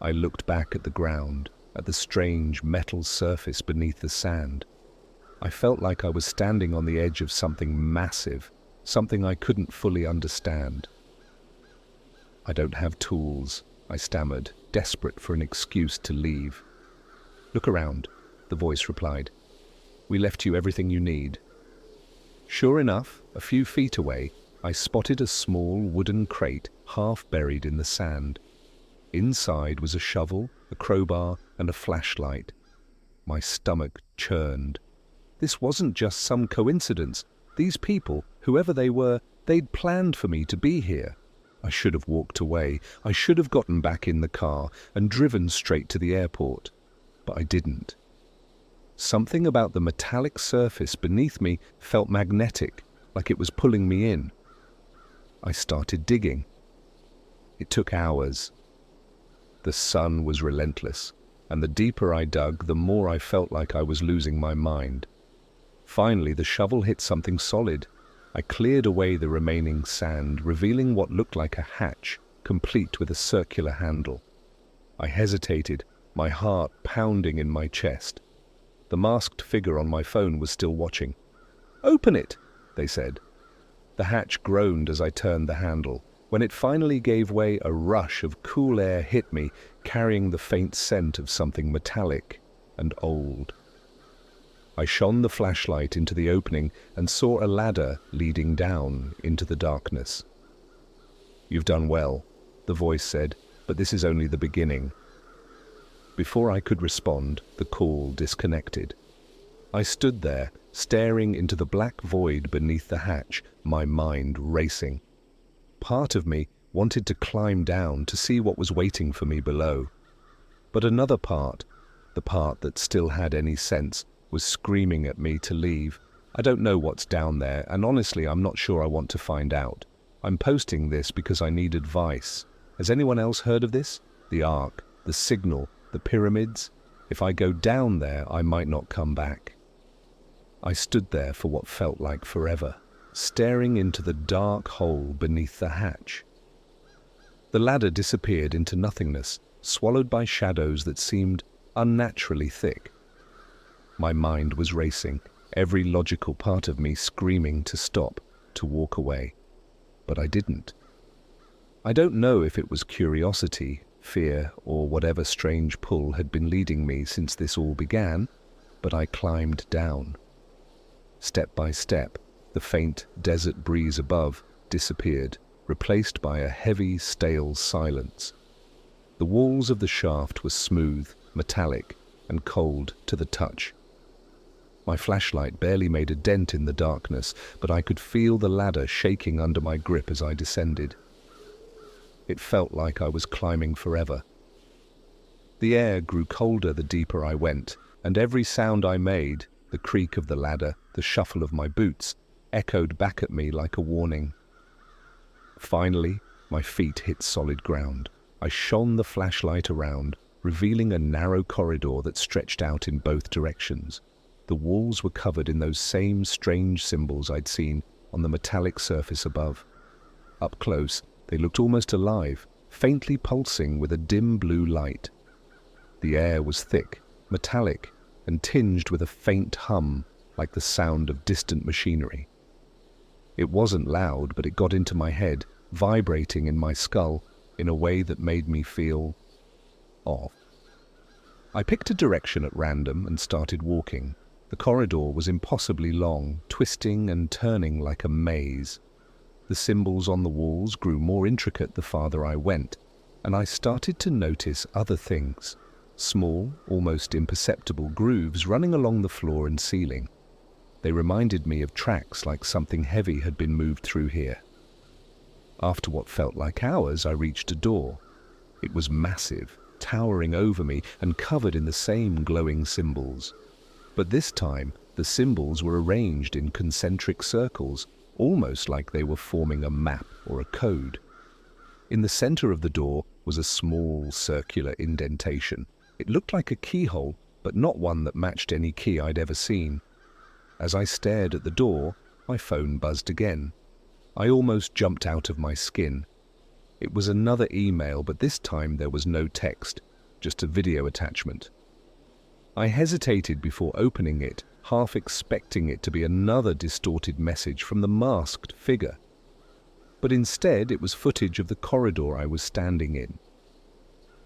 I looked back at the ground, at the strange metal surface beneath the sand. I felt like I was standing on the edge of something massive, something I couldn't fully understand. "I don't have tools," I stammered, desperate for an excuse to leave. "Look around," the voice replied. "We left you everything you need." Sure enough, a few feet away, I spotted a small wooden crate half buried in the sand. Inside was a shovel, a crowbar, and a flashlight. My stomach churned. This wasn't just some coincidence. These people, whoever they were, they'd planned for me to be here. I should have walked away. I should have gotten back in the car and driven straight to the airport. But I didn't. Something about the metallic surface beneath me felt magnetic, like it was pulling me in. I started digging. It took hours. The sun was relentless, and the deeper I dug, the more I felt like I was losing my mind. Finally, the shovel hit something solid. I cleared away the remaining sand, revealing what looked like a hatch, complete with a circular handle. I hesitated, my heart pounding in my chest. The masked figure on my phone was still watching. "Open it," they said. The hatch groaned as I turned the handle. When it finally gave way, a rush of cool air hit me, carrying the faint scent of something metallic and old. I shone the flashlight into the opening and saw a ladder leading down into the darkness. "You've done well," the voice said, "but this is only the beginning." Before I could respond, the call disconnected. I stood there, staring into the black void beneath the hatch, my mind racing. Part of me wanted to climb down to see what was waiting for me below. But another part, the part that still had any sense, was screaming at me to leave. I don't know what's down there, and honestly, I'm not sure I want to find out. I'm posting this because I need advice. Has anyone else heard of this? The Ark, the Signal, the pyramids? If I go down there, I might not come back. I stood there for what felt like forever, staring into the dark hole beneath the hatch. The ladder disappeared into nothingness, swallowed by shadows that seemed unnaturally thick. My mind was racing, every logical part of me screaming to stop, to walk away. But I didn't. I don't know if it was curiosity, fear, or whatever strange pull had been leading me since this all began, but I climbed down. Step by step, the faint desert breeze above disappeared, replaced by a heavy, stale silence. The walls of the shaft were smooth, metallic, and cold to the touch. My flashlight barely made a dent in the darkness, but I could feel the ladder shaking under my grip as I descended. It felt like I was climbing forever. The air grew colder the deeper I went, and every sound I made, the creak of the ladder, the shuffle of my boots, echoed back at me like a warning. Finally, my feet hit solid ground. I shone the flashlight around, revealing a narrow corridor that stretched out in both directions. The walls were covered in those same strange symbols I'd seen on the metallic surface above. Up close, they looked almost alive, faintly pulsing with a dim blue light. The air was thick, metallic, and tinged with a faint hum, like the sound of distant machinery. It wasn't loud, but it got into my head, vibrating in my skull in a way that made me feel off. I picked a direction at random and started walking. The corridor was impossibly long, twisting and turning like a maze. The symbols on the walls grew more intricate the farther I went, and I started to notice other things. Small, almost imperceptible grooves running along the floor and ceiling. They reminded me of tracks like something heavy had been moved through here. After what felt like hours, I reached a door. It was massive, towering over me and covered in the same glowing symbols. But this time, the symbols were arranged in concentric circles, almost like they were forming a map or a code. In the center of the door was a small circular indentation. It looked like a keyhole, but not one that matched any key I'd ever seen. As I stared at the door, my phone buzzed again. I almost jumped out of my skin. It was another email, but this time there was no text, just a video attachment. I hesitated before opening it, half expecting it to be another distorted message from the masked figure. But instead it was footage of the corridor I was standing in.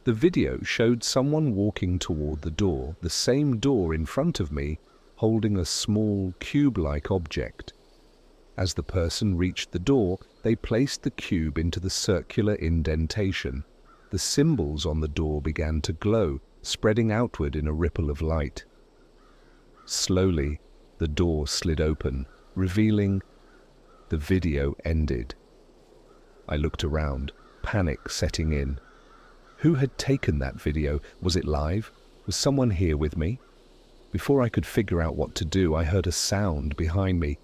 The video showed someone walking toward the door, the same door in front of me, holding a small cube-like object. As the person reached the door, they placed the cube into the circular indentation. The symbols on the door began to glow, spreading outward in a ripple of light. Slowly, the door slid open, revealing the video ended. I looked around, panic setting in. Who had taken that video? Was it live? Was someone here with me? Before I could figure out what to do, I heard a sound behind me.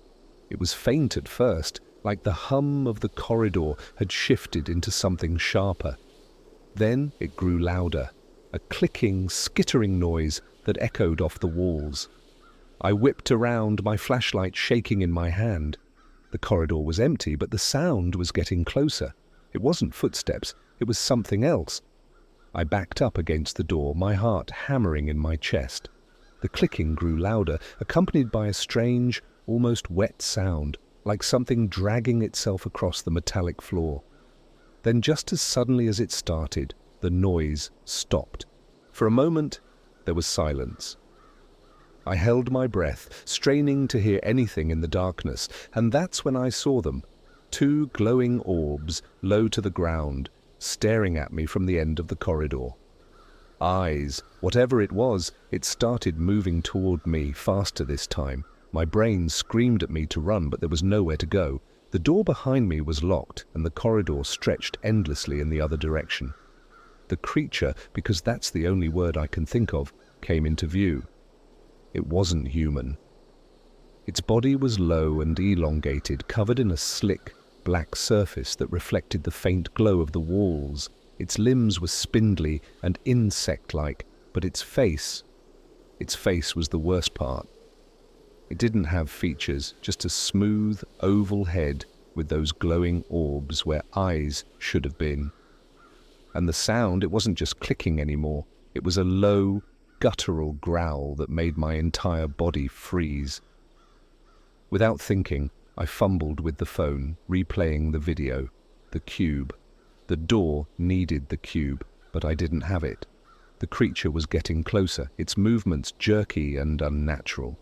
It was faint at first, like the hum of the corridor had shifted into something sharper. Then it grew louder, a clicking, skittering noise that echoed off the walls. I whipped around, my flashlight shaking in my hand. The corridor was empty, but the sound was getting closer. It wasn't footsteps, it was something else. I backed up against the door, my heart hammering in my chest. The clicking grew louder, accompanied by a strange, almost wet sound, like something dragging itself across the metallic floor. Then just as suddenly as it started, the noise stopped. For a moment, there was silence. I held my breath, straining to hear anything in the darkness, and that's when I saw them, two glowing orbs low to the ground, staring at me from the end of the corridor. Eyes, whatever it was, it started moving toward me, faster this time. My brain screamed at me to run, but there was nowhere to go. The door behind me was locked, and the corridor stretched endlessly in the other direction. The creature, because that's the only word I can think of, came into view. It wasn't human. Its body was low and elongated, covered in a slick, black surface that reflected the faint glow of the walls. Its limbs were spindly and insect-like, but its face was the worst part. It didn't have features, just a smooth, oval head with those glowing orbs where eyes should have been. And the sound, it wasn't just clicking anymore. It was a low, guttural growl that made my entire body freeze. Without thinking, I fumbled with the phone, replaying the video. The cube. The door needed the cube, but I didn't have it. The creature was getting closer, its movements jerky and unnatural.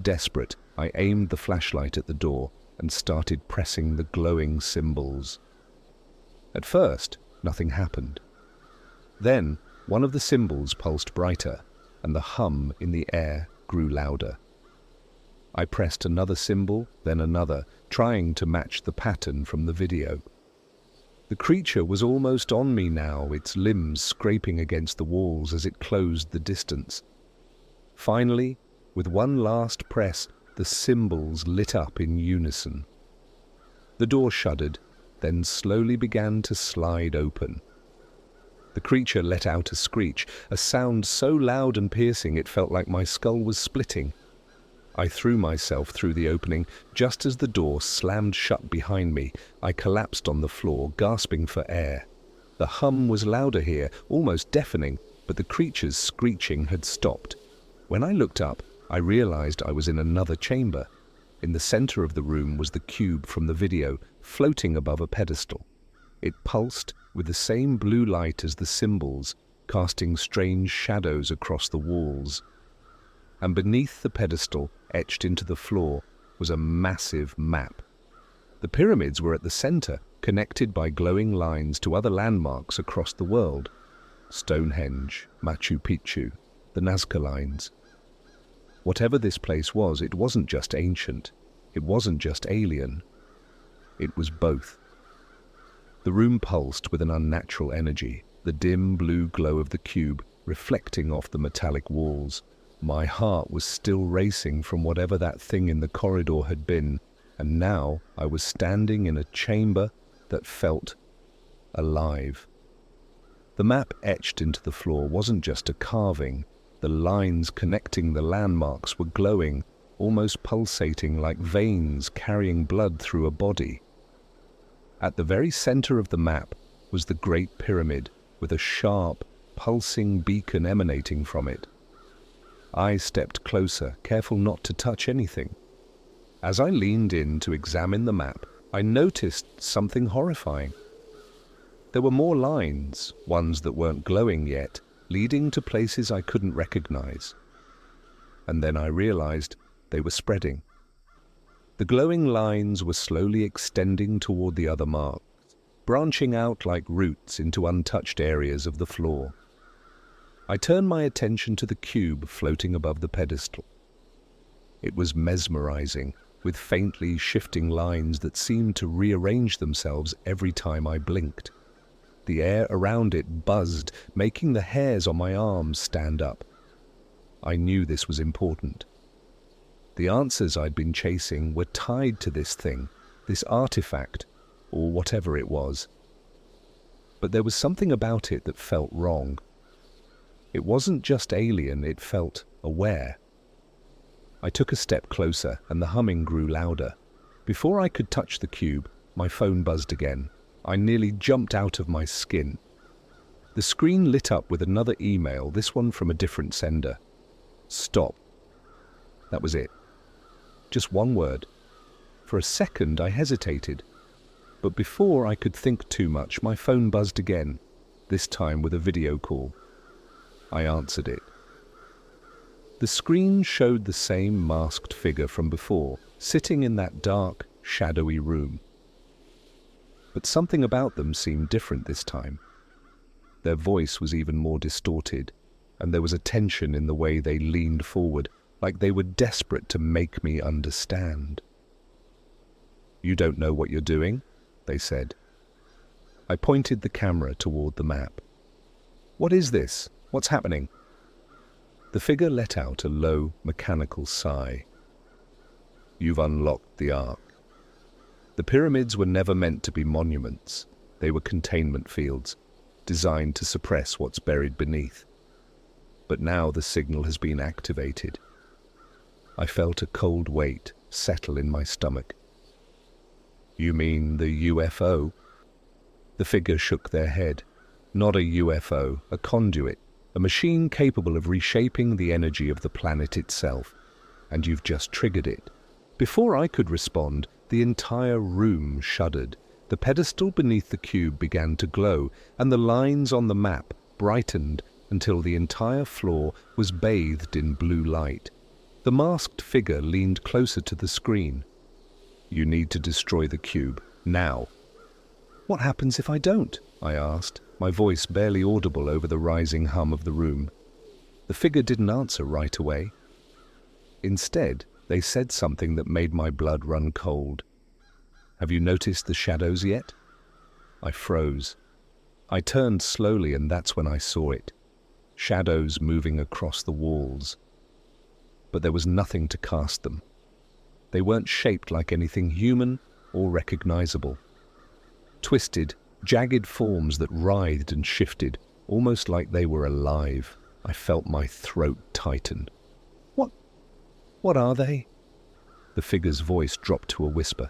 Desperate, I aimed the flashlight at the door and started pressing the glowing symbols. At first, nothing happened. Then, one of the symbols pulsed brighter, and the hum in the air grew louder. I pressed another symbol, then another, trying to match the pattern from the video. The creature was almost on me now, its limbs scraping against the walls as it closed the distance. Finally, with one last press, the symbols lit up in unison. The door shuddered, then slowly began to slide open. The creature let out a screech, a sound so loud and piercing it felt like my skull was splitting. I threw myself through the opening. Just as the door slammed shut behind me, I collapsed on the floor, gasping for air. The hum was louder here, almost deafening, but the creature's screeching had stopped. When I looked up, I realized I was in another chamber. In the center of the room was the cube from the video, floating above a pedestal. It pulsed with the same blue light as the symbols, casting strange shadows across the walls. And beneath the pedestal, etched into the floor, was a massive map. The pyramids were at the center, connected by glowing lines to other landmarks across the world. Stonehenge, Machu Picchu, the Nazca Lines. Whatever this place was, it wasn't just ancient. It wasn't just alien. It was both. The room pulsed with an unnatural energy, the dim blue glow of the cube reflecting off the metallic walls. My heart was still racing from whatever that thing in the corridor had been, and now I was standing in a chamber that felt alive. The map etched into the floor wasn't just a carving. The lines connecting the landmarks were glowing, almost pulsating like veins carrying blood through a body. At the very center of the map was the Great Pyramid, with a sharp, pulsing beacon emanating from it. I stepped closer, careful not to touch anything. As I leaned in to examine the map, I noticed something horrifying. There were more lines, ones that weren't glowing yet, leading to places I couldn't recognize. And then I realized they were spreading. The glowing lines were slowly extending toward the other marks, branching out like roots into untouched areas of the floor. I turned my attention to the cube floating above the pedestal. It was mesmerizing, with faintly shifting lines that seemed to rearrange themselves every time I blinked. The air around it buzzed, making the hairs on my arms stand up. I knew this was important. The answers I'd been chasing were tied to this thing, this artifact, or whatever it was. But there was something about it that felt wrong. It wasn't just alien, it felt aware. I took a step closer, and the humming grew louder. Before I could touch the cube, my phone buzzed again. I nearly jumped out of my skin. The screen lit up with another email, this one from a different sender. Stop. That was it. Just one word. For a second I hesitated, but before I could think too much, my phone buzzed again, this time with a video call. I answered it. The screen showed the same masked figure from before, sitting in that dark, shadowy room. But something about them seemed different this time. Their voice was even more distorted, and there was a tension in the way they leaned forward, like they were desperate to make me understand. "You don't know what you're doing?" they said. I pointed the camera toward the map. "What is this? What's happening?" The figure let out a low, mechanical sigh. You've unlocked the Ark. The pyramids were never meant to be monuments. They were containment fields, designed to suppress what's buried beneath. But now the signal has been activated. I felt a cold weight settle in my stomach. You mean the UFO? The figure shook their head. Not a UFO, a conduit, a machine capable of reshaping the energy of the planet itself. And you've just triggered it. Before I could respond, the entire room shuddered. The pedestal beneath the cube began to glow, and the lines on the map brightened until the entire floor was bathed in blue light. The masked figure leaned closer to the screen. You need to destroy the cube, now. What happens if I don't? I asked, my voice barely audible over the rising hum of the room. The figure didn't answer right away. Instead, they said something that made my blood run cold. Have you noticed the shadows yet? I froze. I turned slowly, and that's when I saw it. Shadows moving across the walls. But there was nothing to cast them. They weren't shaped like anything human or recognizable. Twisted, jagged forms that writhed and shifted, almost like they were alive. I felt my throat tighten. What are they? The figure's voice dropped to a whisper.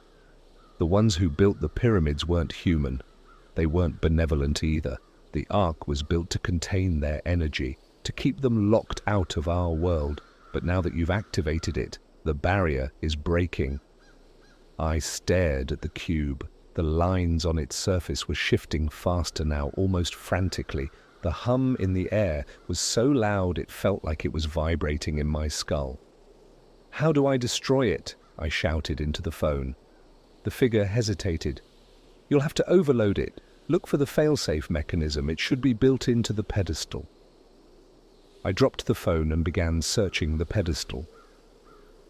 The ones who built the pyramids weren't human. They weren't benevolent either. The Ark was built to contain their energy, to keep them locked out of our world. But now that you've activated it, the barrier is breaking. I stared at the cube. The lines on its surface were shifting faster now, almost frantically. The hum in the air was so loud it felt like it was vibrating in my skull. How do I destroy it? I shouted into the phone. The figure hesitated. You'll have to overload it. Look for the failsafe mechanism. It should be built into the pedestal. I dropped the phone and began searching the pedestal.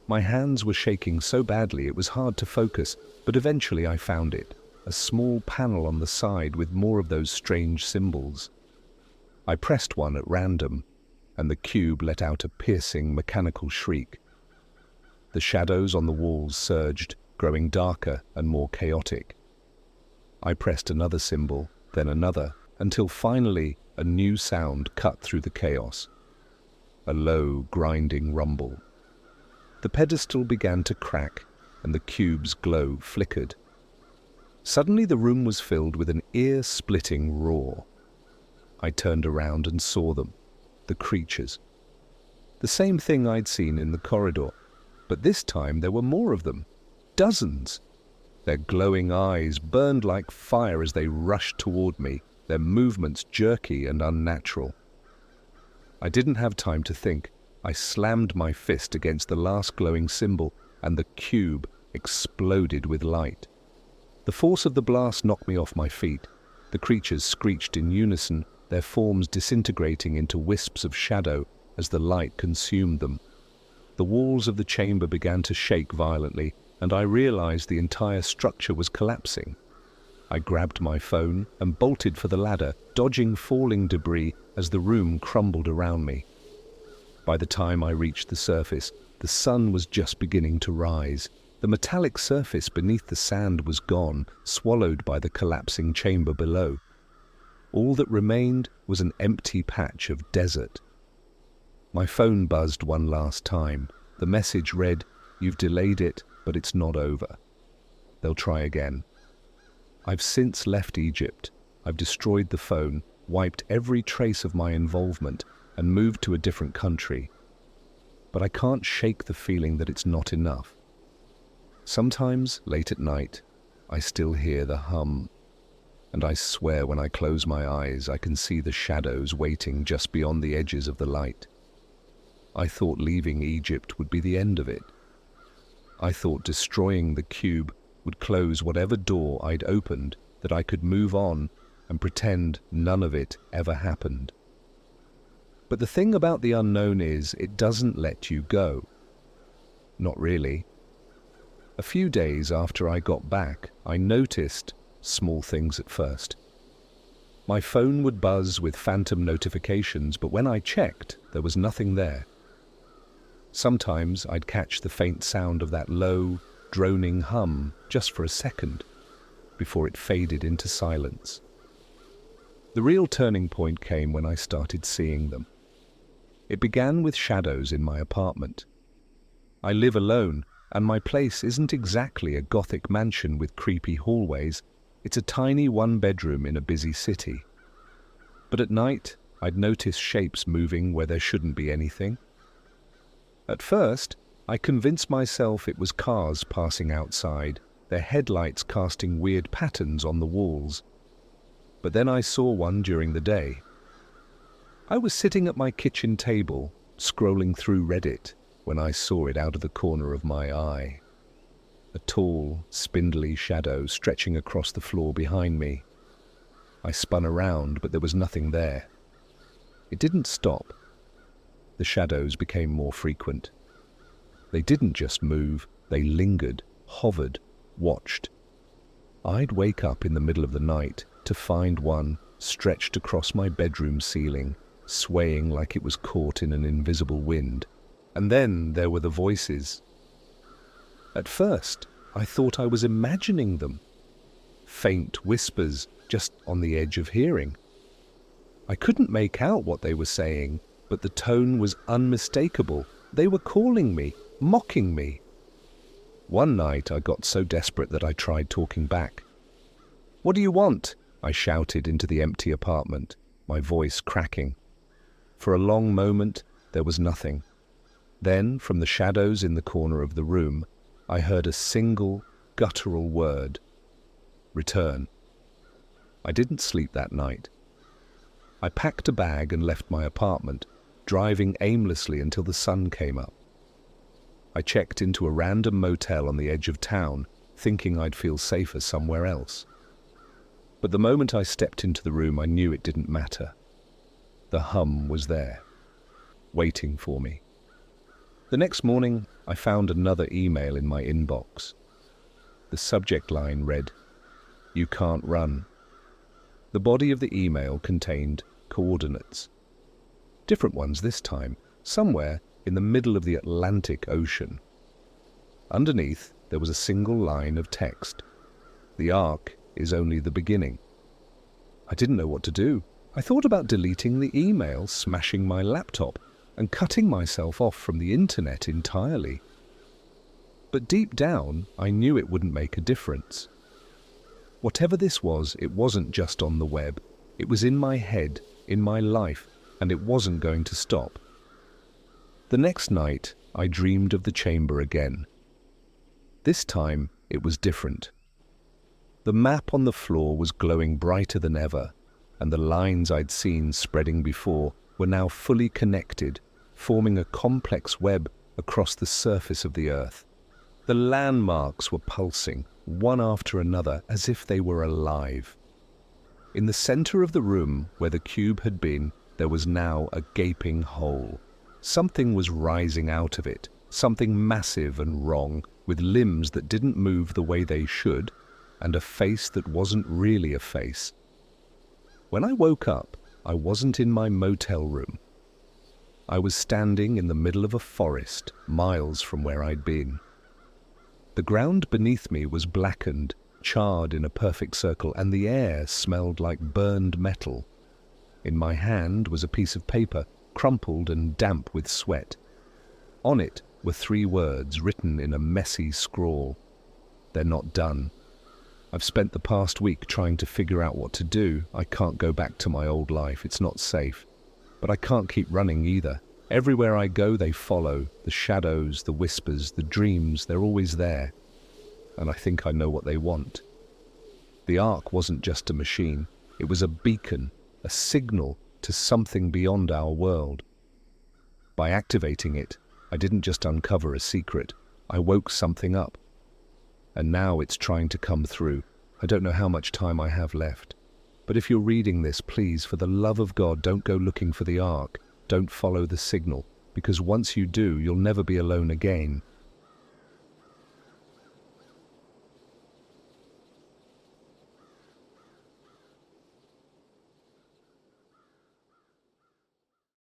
My hands were shaking so badly it was hard to focus, but eventually I found it. A small panel on the side with more of those strange symbols. I pressed one at random, and the cube let out a piercing mechanical shriek. The shadows on the walls surged, growing darker and more chaotic. I pressed another symbol, then another, until finally a new sound cut through the chaos. A low, grinding rumble. The pedestal began to crack, and the cube's glow flickered. Suddenly the room was filled with an ear-splitting roar. I turned around and saw them, the creatures. The same thing I'd seen in the corridor. But this time there were more of them. Dozens. Their glowing eyes burned like fire as they rushed toward me, their movements jerky and unnatural. I didn't have time to think. I slammed my fist against the last glowing symbol, and the cube exploded with light. The force of the blast knocked me off my feet. The creatures screeched in unison, their forms disintegrating into wisps of shadow as the light consumed them. The walls of the chamber began to shake violently, and I realized the entire structure was collapsing. I grabbed my phone and bolted for the ladder, dodging falling debris as the room crumbled around me. By the time I reached the surface, the sun was just beginning to rise. The metallic surface beneath the sand was gone, swallowed by the collapsing chamber below. All that remained was an empty patch of desert. My phone buzzed one last time. The message read, "You've delayed it, but it's not over. They'll try again." I've since left Egypt. I've destroyed the phone, wiped every trace of my involvement, and moved to a different country. But I can't shake the feeling that it's not enough. Sometimes, late at night, I still hear the hum, and I swear when I close my eyes I can see the shadows waiting just beyond the edges of the light. I thought leaving Egypt would be the end of it. I thought destroying the cube would close whatever door I'd opened, that I could move on and pretend none of it ever happened. But the thing about the unknown is it doesn't let you go. Not really. A few days after I got back, I noticed small things at first. My phone would buzz with phantom notifications, but when I checked, there was nothing there. Sometimes I'd catch the faint sound of that low, droning hum just for a second, before it faded into silence. The real turning point came when I started seeing them. It began with shadows in my apartment. I live alone, and my place isn't exactly a Gothic mansion with creepy hallways. It's a tiny one-bedroom in a busy city. But at night, I'd notice shapes moving where there shouldn't be anything. At first, I convinced myself it was cars passing outside, their headlights casting weird patterns on the walls. But then I saw one during the day. I was sitting at my kitchen table, scrolling through Reddit, when I saw it out of the corner of my eye. A tall, spindly shadow stretching across the floor behind me. I spun around, but there was nothing there. It didn't stop. The shadows became more frequent. They didn't just move, they lingered, hovered, watched. I'd wake up in the middle of the night to find one stretched across my bedroom ceiling, swaying like it was caught in an invisible wind. And then there were the voices. At first, I thought I was imagining them. Faint whispers just on the edge of hearing. I couldn't make out what they were saying, but the tone was unmistakable. They were calling me, mocking me. One night I got so desperate that I tried talking back. "What do you want?" I shouted into the empty apartment, my voice cracking. For a long moment, there was nothing. Then, from the shadows in the corner of the room, I heard a single, guttural word. Return. I didn't sleep that night. I packed a bag and left my apartment, driving aimlessly until the sun came up. I checked into a random motel on the edge of town, thinking I'd feel safer somewhere else. But the moment I stepped into the room, I knew it didn't matter. The hum was there, waiting for me. The next morning, I found another email in my inbox. The subject line read, "You can't run." The body of the email contained coordinates. Different ones this time, somewhere in the middle of the Atlantic Ocean. Underneath, there was a single line of text. "The Ark is only the beginning." I didn't know what to do. I thought about deleting the email, smashing my laptop, and cutting myself off from the internet entirely. But deep down, I knew it wouldn't make a difference. Whatever this was, it wasn't just on the web. It was in my head, in my life, and it wasn't going to stop. The next night, I dreamed of the chamber again. This time, it was different. The map on the floor was glowing brighter than ever, and the lines I'd seen spreading before were now fully connected, forming a complex web across the surface of the earth. The landmarks were pulsing, one after another, as if they were alive. In the center of the room, where the cube had been, there was now a gaping hole. Something was rising out of it, something massive and wrong, with limbs that didn't move the way they should, and a face that wasn't really a face. When I woke up, I wasn't in my motel room. I was standing in the middle of a forest, miles from where I'd been. The ground beneath me was blackened, charred in a perfect circle, and the air smelled like burned metal. In my hand was a piece of paper, crumpled and damp with sweat. On it were 3 words written in a messy scrawl. "They're not done. I've spent the past week trying to figure out what to do. I can't go back to my old life. It's not safe. But I can't keep running either. Everywhere I go, they follow. The shadows, the whispers, the dreams, they're always there. And I think I know what they want." The Ark wasn't just a machine. It was a beacon, a signal to something beyond our world. By activating it, I didn't just uncover a secret. I woke something up. And now it's trying to come through. I don't know how much time I have left. But if you're reading this, please, for the love of God, don't go looking for the Ark. Don't follow the signal, because once you do, you'll never be alone again.